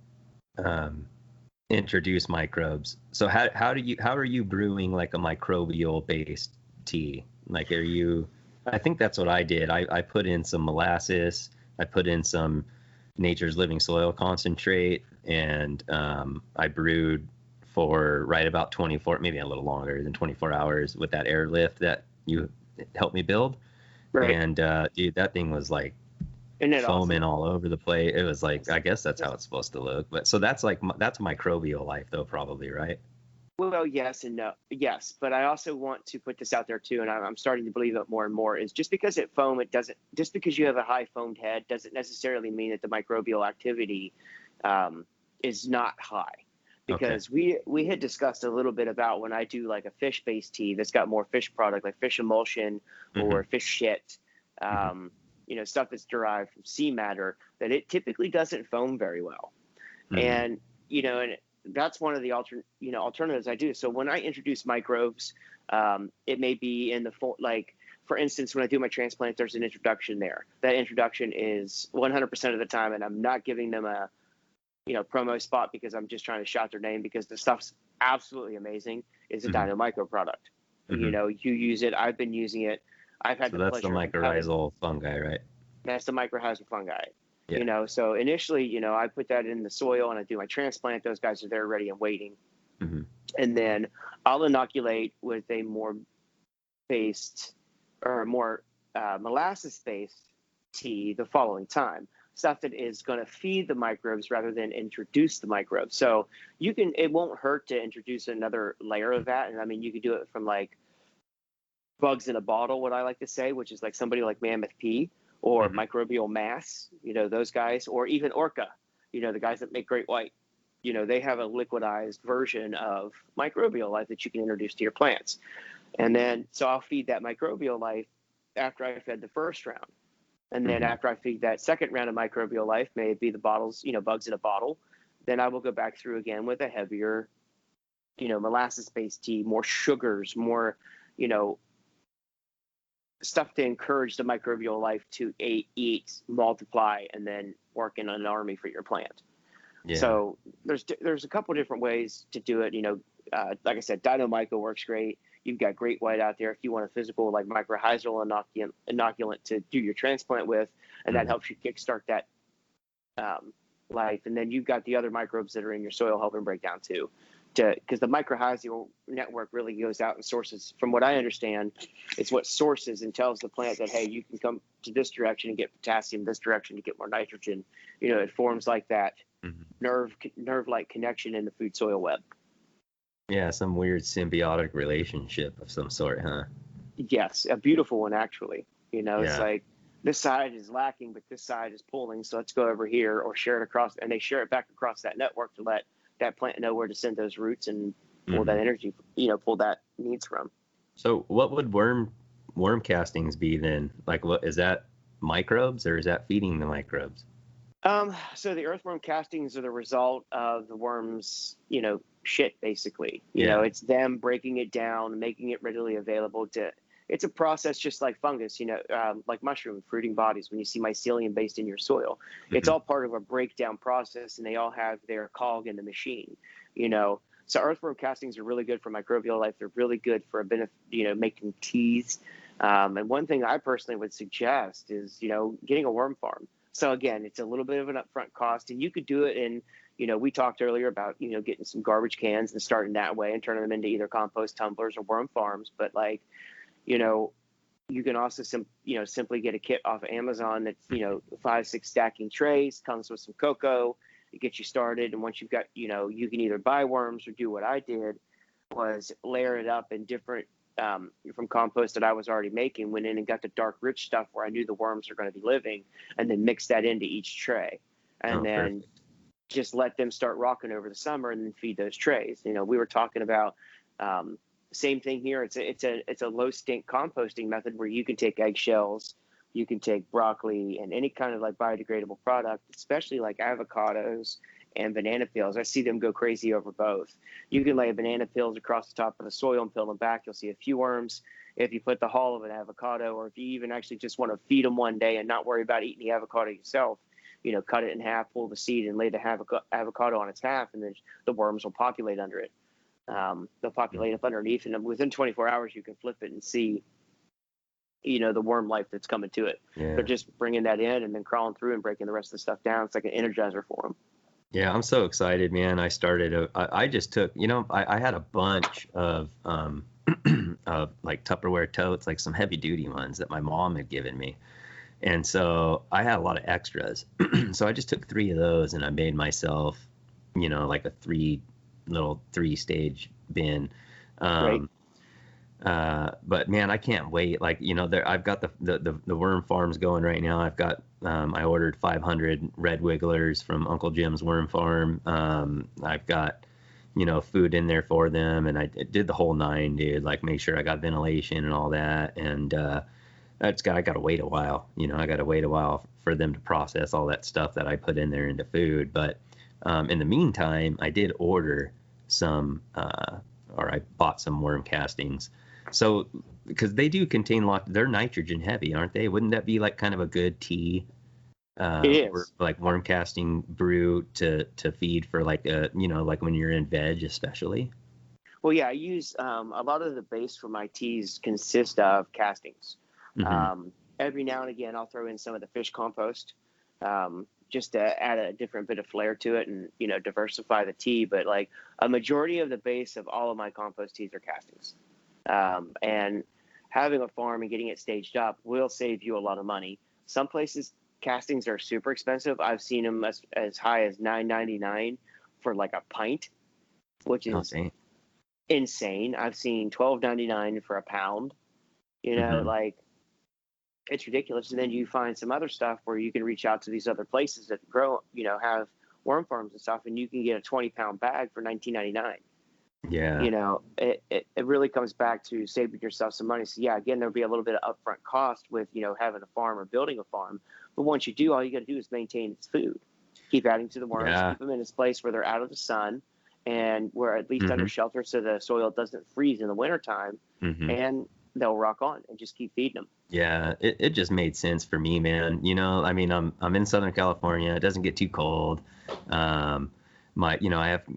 introduce microbes, so how are you brewing like a microbial based tea? Like, are you I think that's what I did. I put in some molasses. I put in some Nature's Living Soil concentrate, and I brewed for right about 24, maybe a little longer than 24 hours with that airlift that you helped me build. Right. And dude, that thing was like Isn't it foaming awesome? all over the place. It was like, I guess that's how it's supposed to look. But so that's like, that's microbial life though, probably, right? Well, yes and no. Yes, but I also want to put this out there too, and I'm starting to believe it more and more. Is just because it doesn't. Just because you have a high foamed head doesn't necessarily mean that the microbial activity is not high. Okay. Because we had discussed a little bit about when I do like a fish based tea that's got more fish product like fish emulsion Mm-hmm. or fish shit, Mm-hmm. stuff that's derived from sea matter, that it typically doesn't foam very well. Mm-hmm. And and that's one of the alternatives I do. So when I introduce microbes, it may be in the like, for instance, when I do my transplant, there's an introduction there. That introduction is 100% of the time, and I'm not giving them a promo spot because I'm just trying to shout their name, because the stuff's absolutely amazing. Is a Mm-hmm. Dino Micro product. Mm-hmm. You use it. I've been using it. I've had So the that's the pleasure of having. mycorrhizal fungi, right? That's the mycorrhizal fungi. Yeah. So initially, I put that in the soil and I do my transplant. Those guys are there ready and waiting. Mm-hmm. And then I'll inoculate with a more based or more molasses based tea the following time. Stuff that is going to feed the microbes rather than introduce the microbes. So it won't hurt to introduce another layer of that. And I mean, you could do it from like bugs in a bottle, what I like to say, which is like somebody like Mammoth P or Mm-hmm. Microbial Mass, those guys, or even Orca, the guys that make Great White. They have a liquidized version of microbial life that you can introduce to your plants. And then, so I'll feed that microbial life after I fed the first round. And then Mm-hmm. after I feed that second round of microbial life, may it be the bottles, bugs in a bottle, then I will go back through again with a heavier, molasses-based tea, more sugars, more, stuff to encourage the microbial life to eat, multiply, and then work in an army for your plant. Yeah. So there's a couple different ways to do it. Like I said, Dino Micro works great. You've got Great White out there if you want a physical like mycorrhizal inoculant to do your transplant with, and that Mm-hmm. helps you kickstart that life. And then you've got the other microbes that are in your soil helping break down too. Because the mycorrhizal network really goes out and sources, from what I understand, it's what sources and tells the plant that, hey, you can come to this direction and get potassium, this direction to get more nitrogen. It forms like that Mm-hmm. nerve-like connection in the food soil web. Yeah, some weird symbiotic relationship of some sort, huh? Yes, a beautiful one, actually. It's Yeah. like this side is lacking, but this side is pulling. So let's go over here or share it across, and they share it back across that network to let that plant know where to send those roots and pull Mm-hmm. that energy, pull that needs from. So what would worm castings be then? Like, what is that, microbes, or is that feeding the microbes? So the earthworm castings are the result of the worm's, shit, basically. Yeah. It's them breaking it down, making it readily available it's a process just like fungus, like mushroom fruiting bodies. When you see mycelium based in your soil, it's Mm-hmm. all part of a breakdown process, and they all have their cog in the machine, So earthworm castings are really good for microbial life. They're really good for making teas. And one thing I personally would suggest is, getting a worm farm. So again, it's a little bit of an upfront cost, and you could do it in, we talked earlier about, getting some garbage cans and starting that way and turning them into either compost tumblers or worm farms. But like, you can also simply get a kit off of Amazon that's, 5-6 stacking trays, comes with some cocoa, it gets you started. And once you've got, you can either buy worms or do what I did, was layer it up in different, from compost that I was already making, went in and got the dark, rich stuff where I knew the worms are going to be living, and then mix that into each tray. And Oh, then perfect. just let them start rocking over the summer and then feed those trays. We were talking about, same thing here. It's a low stink composting method where you can take eggshells, you can take broccoli and any kind of like biodegradable product, especially like avocados and banana peels. I see them go crazy over both. You can lay banana peels across the top of the soil and peel them back. You'll see a few worms. If you put the hull of an avocado, or if you even actually just want to feed them one day and not worry about eating the avocado yourself, cut it in half, pull the seed, and lay the avocado on its half, and then the worms will populate under it. They'll populate up underneath, and within 24 hours, you can flip it and see the worm life that's coming to it. Yeah. They're just bringing that in and then crawling through and breaking the rest of the stuff down. It's like an energizer for them. Yeah, I'm so excited, man. I started, I just took, I had a bunch of, of like Tupperware totes, like some heavy duty ones that my mom had given me. And so I had a lot of extras. So I just took 3 of those and I made myself, like a 3-stage bin. Right. But man, I can't wait. Like, I've got the worm farms going right now. I've got, I ordered 500 red wigglers from Uncle Jim's worm farm. I've got, food in there for them, and I did the whole 9, dude, like make sure I got ventilation and all that. And, I got to wait a while, I got to wait a while for them to process all that stuff that I put in there into food. But, in the meantime, I did order some, or I bought some worm castings. So, because they do contain they're nitrogen heavy, aren't they? Wouldn't that be like kind of a good tea? It is. Like worm casting brew to feed for like like when you're in veg, especially. Well, yeah, I use a lot of the base for my teas consist of castings. Mm-hmm. Every now and again, I'll throw in some of the fish compost just to add a different bit of flair to it and diversify the tea. But like a majority of the base of all of my compost teas are castings. And having a farm and getting it staged up will save you a lot of money. Some places castings are super expensive. I've seen them as high as $9.99 for like a pint, which is insane. I've seen $12.99 for a pound. Mm-hmm. Like it's ridiculous. And then you find some other stuff where you can reach out to these other places that grow, have worm farms and stuff, and you can get a 20-pound bag for $19.99. Yeah. It really comes back to saving yourself some money. So yeah, again, there'll be a little bit of upfront cost with, having a farm or building a farm. But once you do, all you got to do is maintain its food, keep adding to the worms, keep them in this place where they're out of the sun and we're at least under shelter so the soil doesn't freeze in the wintertime. And they'll rock on and just keep feeding them. Yeah, it just made sense for me, man. I mean, I'm in Southern California. It doesn't get too cold. I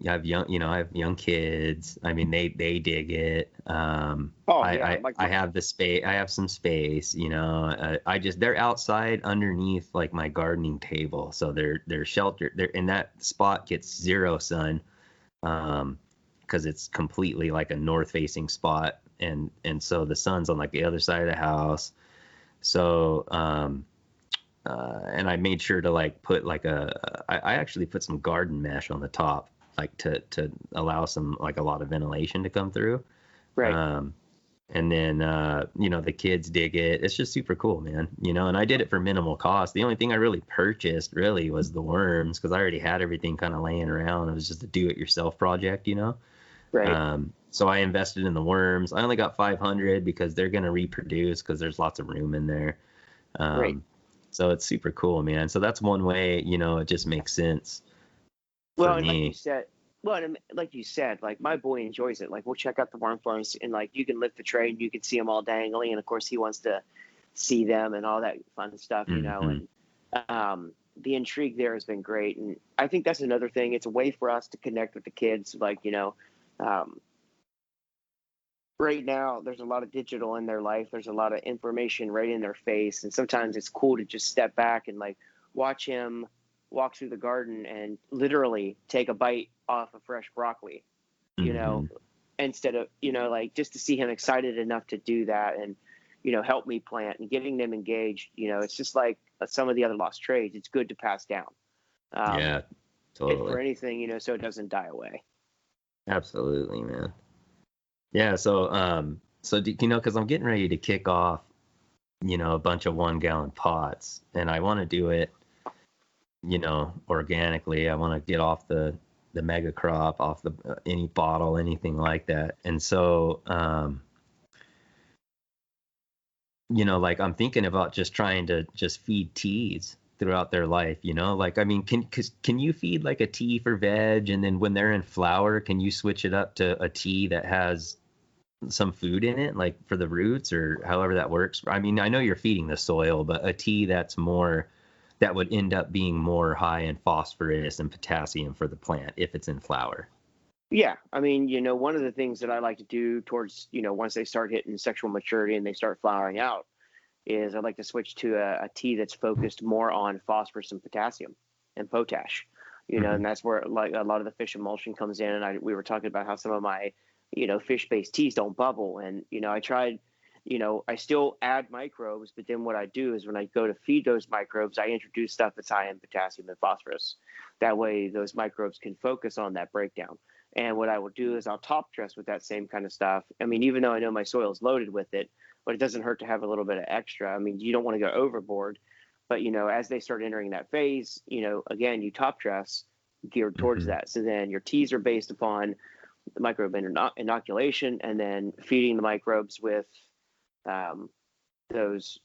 have young kids. I mean, they dig it. I have the space. I have some space. They're outside underneath like my gardening table, so they're sheltered. They're in that spot gets 0 sun, because it's completely like a north facing spot, and so the sun's on like the other side of the house. So and I made sure to like put like I actually put some garden mesh on the top, like to allow some like a lot of ventilation to come through. Right. And then the kids dig it. It's just super cool, man. And I did it for minimal cost. The only thing I really purchased really was the worms, because I already had everything kind of laying around. It was just a do-it-yourself project, Right. So I invested in the worms. I only got 500 because they're going to reproduce, because there's lots of room in there. Right. So it's super cool, man. So that's one way, it just makes sense Well, for and me. like you said, like my boy enjoys it. Like we'll check out the worm farms and like you can lift the tray and you can see them all dangling. And of course he wants to see them and all that fun stuff, and the intrigue there has been great. And I think that's another thing. It's a way for us to connect with the kids. Like, right now there's a lot of digital in their life. There's a lot of information right in their face. And sometimes it's cool to just step back and like watch him walk through the garden and literally take a bite off of fresh broccoli, instead of, like just to see him excited enough to do that and, help me plant and getting them engaged. It's just like some of the other lost trades. It's good to pass down. Yeah, totally. For anything, so it doesn't die away. Absolutely, man. Yeah. So, because I'm getting ready to kick off, a bunch of 1-gallon pots, and I want to do it, organically. I want to get off the mega crop, off the any bottle, anything like that. And so, like I'm thinking about just trying to just feed teas throughout their life, like, I mean, can you feed like a tea for veg, and then when they're in flower, can you switch it up to a tea that has some food in it, like for the roots, or however that works? I mean, I know you're feeding the soil, but a tea that would end up being more high in phosphorus and potassium for the plant if it's in flower. Yeah. I mean, one of the things that I like to do towards, once they start hitting sexual maturity and they start flowering out is I'd like to switch to a tea that's focused more on phosphorus and potassium and potash, and that's where like a lot of the fish emulsion comes in. And we were talking about how some of my, fish-based teas don't bubble. And, I tried, I still add microbes, but then what I do is when I go to feed those microbes, I introduce stuff that's high in potassium and phosphorus. That way those microbes can focus on that breakdown. And what I will do is I'll top dress with that same kind of stuff. I mean, even though I know my soil is loaded with it, but it doesn't hurt to have a little bit of extra. I mean, you don't want to go overboard, but, as they start entering that phase, again, you top dress geared towards that. So then your teas are based upon the microbe inoculation and then feeding the microbes with those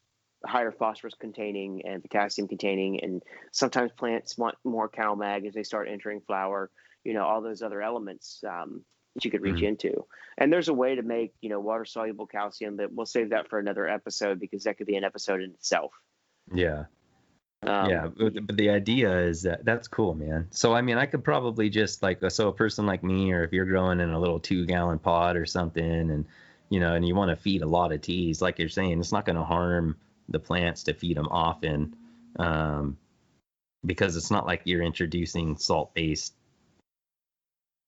higher phosphorus containing and potassium containing. And sometimes plants want more CalMag as they start entering flower, all those other elements that you could reach into. And there's a way to make, water soluble calcium, but we'll save that for another episode because that could be an episode in itself. Yeah. But the idea is that's cool, man. So, I mean, I could probably just so a person like me, or if you're growing in a little 2-gallon pot or something and, and you want to feed a lot of teas, like you're saying, it's not going to harm the plants to feed them often, because it's not like you're introducing salt-based,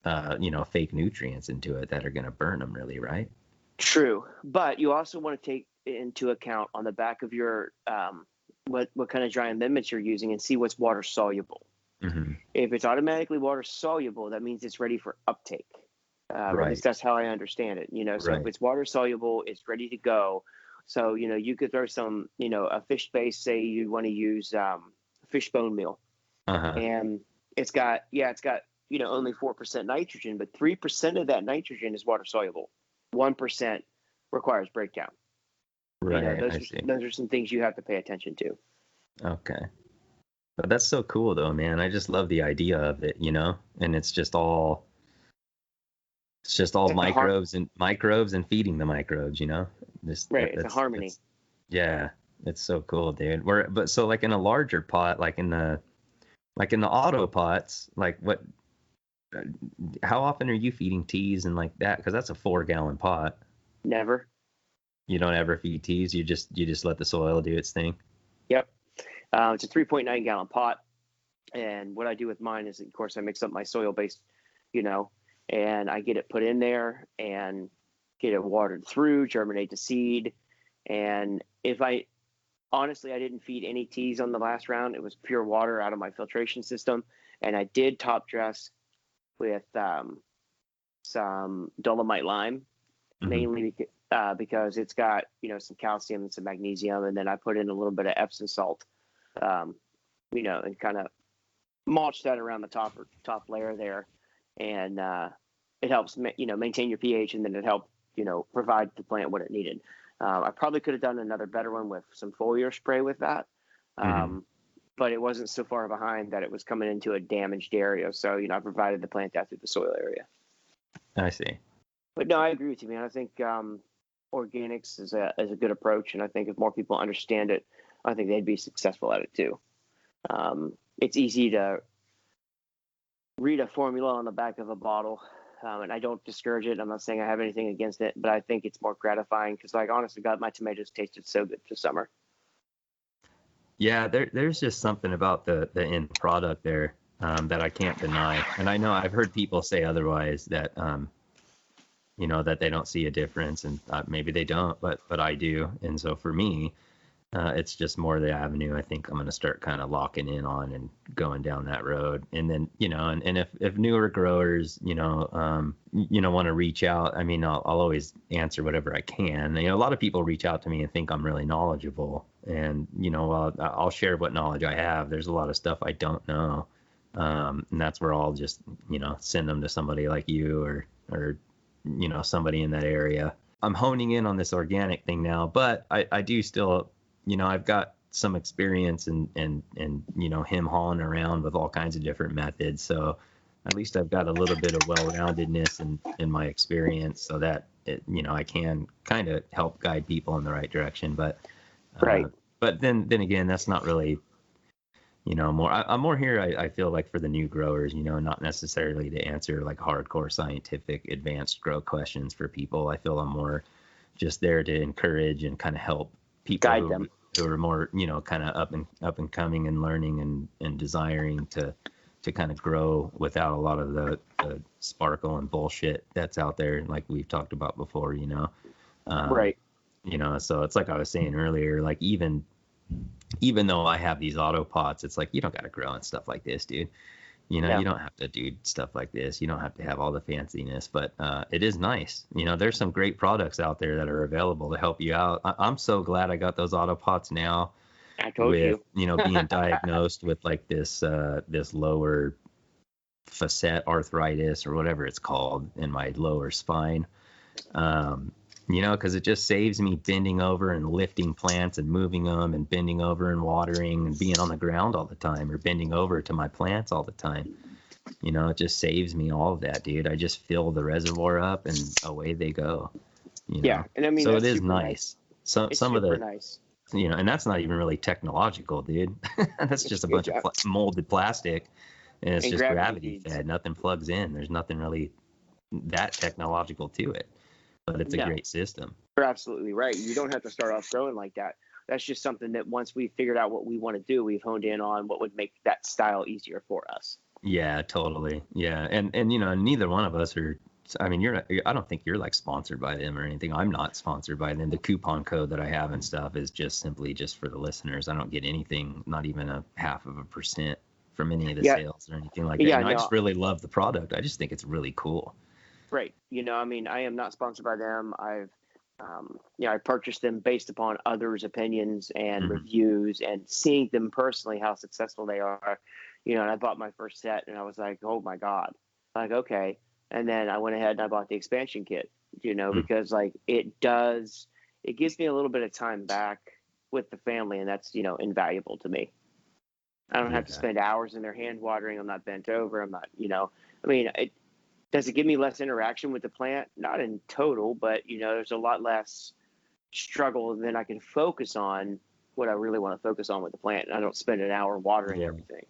fake nutrients into it that are going to burn them really, right? True. But you also want to take into account on the back of your, what kind of dry amendments you're using and see what's water soluble. If it's automatically water soluble, that means it's ready for uptake. At least that's how I understand it. So if it's water soluble, it's ready to go. So, you could throw some, a fish base, say you want to use fish bone meal, and it's got only 4% nitrogen, but 3% of that nitrogen is water soluble. 1% requires breakdown. Right. Those are some things you have to pay attention to. Okay. But that's so cool though, man. I just love the idea of it, and it's just all microbes and feeding the microbes, It's a harmony. It's so cool, dude. But so like in a larger pot, like in the auto pots, like how often are you feeding teas and like that? Because that's a 4-gallon pot. Never. You don't ever feed teas. You just let the soil do its thing. Yep. It's a 3.9 gallon pot. And what I do with mine is, of course, I mix up my soil base, and I get it put in there and get it watered through, germinate the seed. And honestly, I didn't feed any teas on the last round. It was pure water out of my filtration system. And I did top dress with some dolomite lime, mainly because it's got, some calcium and some magnesium. And then I put in a little bit of Epsom salt, and kind of mulch that around the top layer there. And it helps, maintain your pH, and then it helped, provide the plant what it needed. I probably could have done another better one with some foliar spray with that. But it wasn't so far behind that it was coming into a damaged area. So, I provided the plant that through the soil area. I see. But no, I agree with you, man. I think organics is a good approach. And I think if more people understand it, I think they'd be successful at it too. It's easy to read a formula on the back of a bottle. And I don't discourage it. I'm not saying I have anything against it, but I think it's more gratifying because, honestly, God, my tomatoes tasted so good this summer. Yeah, there's just something about the end product there that I can't deny. And I know I've heard people say otherwise, that that they don't see a difference, and maybe they don't, but I do. And so for me, it's just more the avenue I think I'm going to start kind of locking in on and going down that road. And then, and if newer growers, want to reach out, I mean, I'll always answer whatever I can. A lot of people reach out to me and think I'm really knowledgeable, and, I'll share what knowledge I have. There's a lot of stuff I don't know. And that's where I'll just, send them to somebody like you or, somebody in that area. I'm honing in on this organic thing now, but I do still, I've got some experience and him hauling around with all kinds of different methods. So at least I've got a little bit of well-roundedness in my experience, so that I can kind of help guide people in the right direction. But right. But then again, that's not really, I'm more here, I feel like, for the new growers, not necessarily to answer like hardcore scientific advanced grow questions for people. I feel I'm more just there to encourage and kind of help people guide them. who are more, you know, kind of up and coming and learning and desiring to kind of grow without a lot of the sparkle and bullshit that's out there, like we've talked about before, you know. Right. You know, so it's like I was saying earlier, like even though I have these auto pots, it's like you don't got to grow and stuff like this, dude. You know, Yeah. you don't have to do stuff like this. You don't have to have all the fanciness, but it is nice. You know, there's some great products out there that are available to help you out. I'm so glad I got those auto pots now. I told with, you. know, being diagnosed with like this lower facet arthritis or whatever it's called in my lower spine. You know, because it just saves me bending over and lifting plants and moving them and bending over and watering and being on the ground all the time or bending over to my plants all the time. You know, it just saves me all of that, dude. I just fill the reservoir up and away they go. You know? Yeah, and I mean, so that's it is super nice. Some It's some of super the nice. you know, and that's not even really technological, dude. That's just a bunch of molded plastic, and it's And just gravity gravity feeds. fed. Nothing plugs in. There's nothing really that technological to it, but it's a No. great system. You're absolutely right. You don't have to start off growing like that. That's just something that once we figured out what we want to do, we've honed in on what would make that style easier for us. Yeah, totally. Yeah, and you know, neither one of us are. I mean, I don't think you're like sponsored by them or anything. I'm not sponsored by them. The coupon code that I have and stuff is just simply just for the listeners. I don't get anything, not even a 0.5% from any of the sales or anything like that. Yeah, I just really love the product. I just think it's really cool. Right. You know, I mean, I am not sponsored by them. I've, I purchased them based upon others' opinions and reviews and seeing them personally, how successful they are. You know, and I bought my first set and I was like, oh my God, like, okay. And then I went ahead and I bought the expansion kit, you know, because like it gives me a little bit of time back with the family, and that's, you know, invaluable to me. I don't have to spend hours in there hand watering. I'm not bent over. I'm not, you know, I mean, does it give me less interaction with the plant? Not in total, but, you know, there's a lot less struggle, and then I can focus on what I really want to focus on with the plant. And I don't spend an hour watering everything.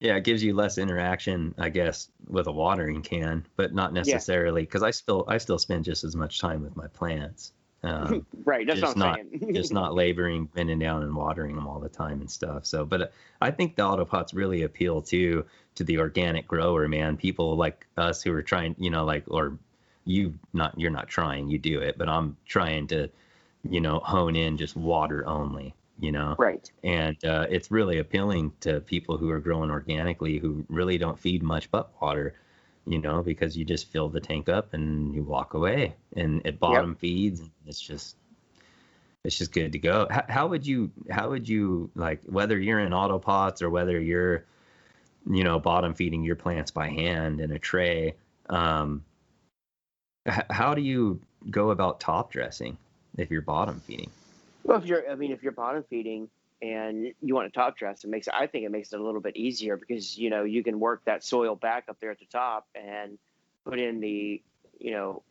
Yeah, it gives you less interaction, I guess, with a watering can, but not necessarily, because I still spend just as much time with my plants. Right, that's what I'm saying. Just not laboring, bending down and watering them all the time and stuff. So, but I think the autopots really appeal to the organic grower, man. People like us who are trying, you know, like, or you're not trying, you do it, but I'm trying to, you know, hone in just water only. You know, right? And it's really appealing to people who are growing organically, who really don't feed much but water, you know, because you just fill the tank up and you walk away, and it bottom feeds. And it's just good to go. How would you like, whether you're in auto pots or whether you're, you know, bottom feeding your plants by hand in a tray? How do you go about top dressing if you're bottom feeding? Well, if you're bottom feeding and you want to top dress, I think it makes it a little bit easier, because, you know, you can work that soil back up there at the top and put in the, you know,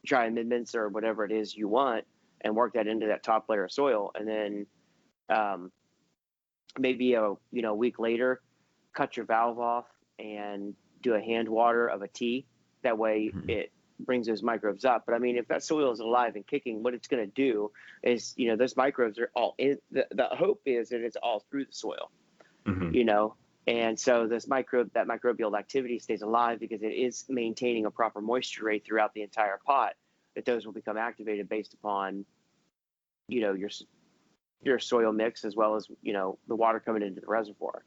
dry amendments or whatever it is you want, and work that into that top layer of soil. And then maybe a week later, cut your valve off and do a hand water of a tea. That way it brings those microbes up. But I mean, if that soil is alive and kicking, what it's going to do is, you know, those microbes are all in. The hope is that it's all through the soil, you know, and so that microbial activity stays alive, because it is maintaining a proper moisture rate throughout the entire pot, that those will become activated based upon, you know, your soil mix, as well as, you know, the water coming into the reservoir.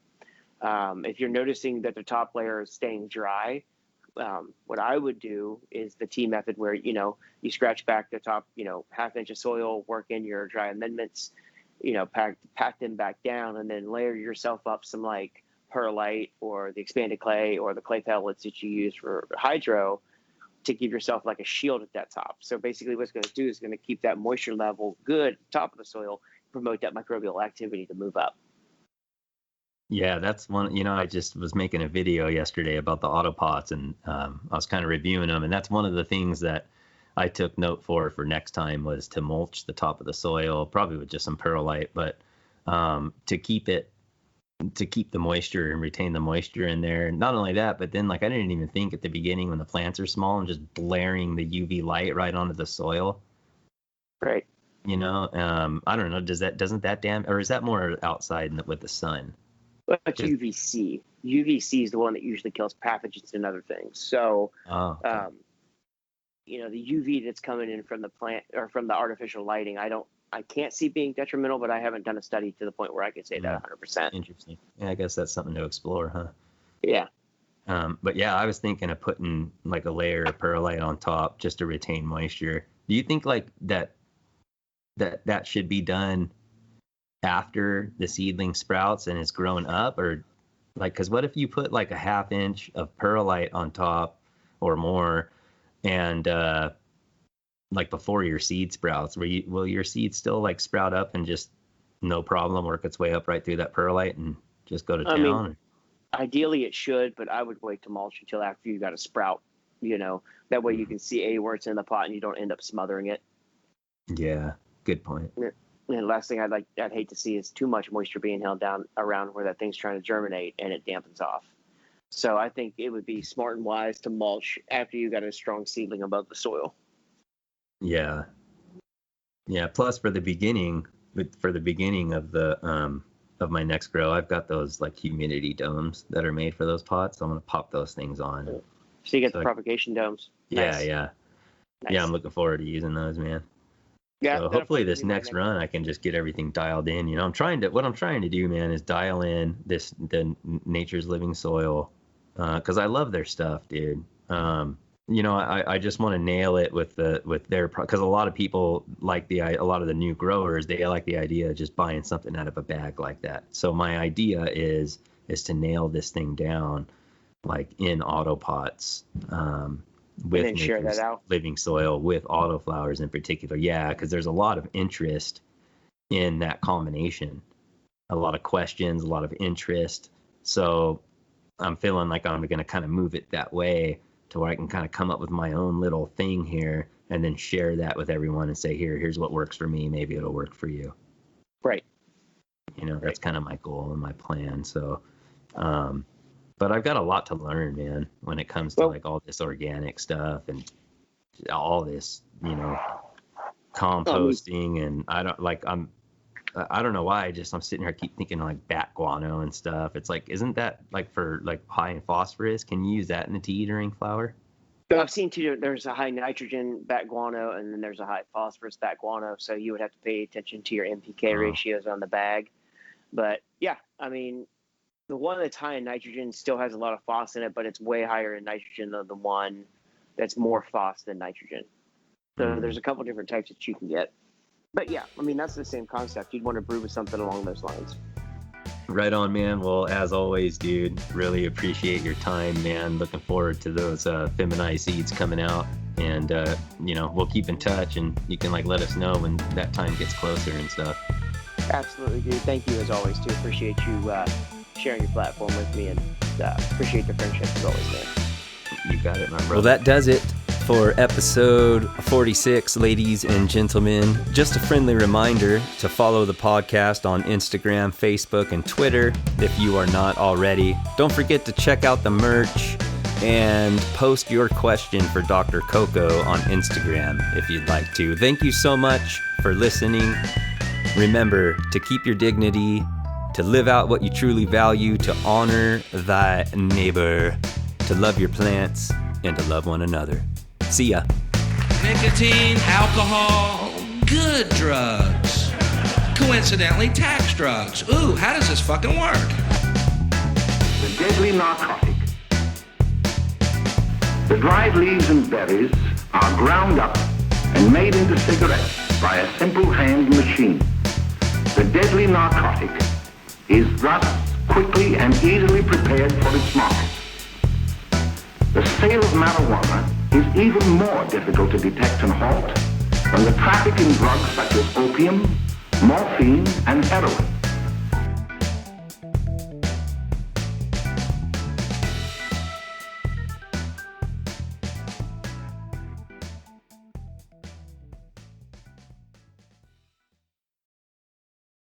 If you're noticing that the top layer is staying dry, what I would do is the tea method, where, you know, you scratch back the top, you know, ½ inch of soil, work in your dry amendments, you know, pack them back down, and then layer yourself up some like perlite or the expanded clay or the clay pellets that you use for hydro, to give yourself like a shield at that top. So basically what it's going to do is going to keep that moisture level good at the top of the soil, promote that microbial activity to move up. Yeah, that's one, you know, I just was making a video yesterday about the autopots, and I was kind of reviewing them, and that's one of the things that I took note for next time, was to mulch the top of the soil, probably with just some perlite, but to keep the moisture and retain the moisture in there. And not only that, but then, like, I didn't even think at the beginning, when the plants are small, and just blaring the UV light right onto the soil. Right. You know, I don't know. Doesn't that or is that more outside with the sun? But UVC. UVC is the one that usually kills pathogens and other things. So, Okay. The UV that's coming in from the plant or from the artificial lighting, I can't see being detrimental, but I haven't done a study to the point where I can say that 100%. Interesting. Yeah, I guess that's something to explore, huh? Yeah. But yeah, I was thinking of putting like a layer of perlite on top just to retain moisture. Do you think like that should be done after the seedling sprouts and it's grown up, or like, because what if you put like a 1/2 inch of perlite on top or more, and like before your seed sprouts, will your seed still like sprout up and just no problem work its way up right through that perlite and just go to town? I mean, ideally it should, but I would wait to mulch until after you got a sprout. That way you can see where it's in the pot and you don't end up smothering it. Yeah, good point. And the last thing I'd hate to see is too much moisture being held down around where that thing's trying to germinate and it dampens off. So I think it would be smart and wise to mulch after you got a strong seedling above the soil. Yeah. Plus for the beginning of the of my next grow, I've got those like humidity domes that are made for those pots. So I'm gonna pop those things on. So you get the propagation domes. Nice. Yeah. Nice. Yeah, I'm looking forward to using those, man. Yeah. So hopefully this next run I can just get everything dialed in. What I'm trying to do, man, is dial in the Nature's Living Soil, because I love their stuff, dude. I just want to nail it with their, because a lot of people like a lot of the new growers, they like the idea of just buying something out of a bag like that. So my idea is to nail this thing down, like in auto pots, with Nature's Living Soil, with Autoflowers in particular. Yeah, because there's a lot of interest in that combination, a lot of questions, a lot of interest. So I'm feeling like I'm going to kind of move it that way, to where I can kind of come up with my own little thing here and then share that with everyone and say, here's what works for me. Maybe it'll work for you. Right. That's kind of my goal and my plan. So, but I've got a lot to learn, man, when it comes to like all this organic stuff and all this, composting. And I don't know why. I'm sitting here, I keep thinking like bat guano and stuff. It's like, isn't that like for like high in phosphorus? Can you use that in the tea during flower? I've seen two. There's a high nitrogen bat guano, and then there's a high phosphorus bat guano. So you would have to pay attention to your NPK ratios on the bag. But yeah, I mean, the one that's high in nitrogen still has a lot of phos in it, but it's way higher in nitrogen than the one that's more phos than nitrogen. So there's a couple different types that you can get. But yeah, I mean, that's the same concept. You'd want to brew with something along those lines. Right on, man. Well, as always, dude, really appreciate your time, man. Looking forward to those feminized seeds coming out. And, we'll keep in touch, and you can like let us know when that time gets closer and stuff. Absolutely, dude. Thank you as always, too. Appreciate you sharing your platform with me, and appreciate the friendship as always, man. You got it, my brother. Well, that does it for episode 46, ladies and gentlemen. Just a friendly reminder to follow the podcast on Instagram, Facebook, and Twitter if you are not already. Don't forget to check out the merch and post your question for Dr. Coco on Instagram if you'd like to. Thank you so much for listening. Remember to keep your dignity, to live out what you truly value, to honor thy neighbor, to love your plants, and to love one another. See ya. Nicotine, alcohol, good drugs. Coincidentally, tax drugs. Ooh, how does this fucking work? The deadly narcotic. The dried leaves and berries are ground up and made into cigarettes by a simple hand machine. The deadly narcotic is thus quickly and easily prepared for its market. The sale of marijuana is even more difficult to detect and halt than the traffic in drugs such as opium, morphine, and heroin.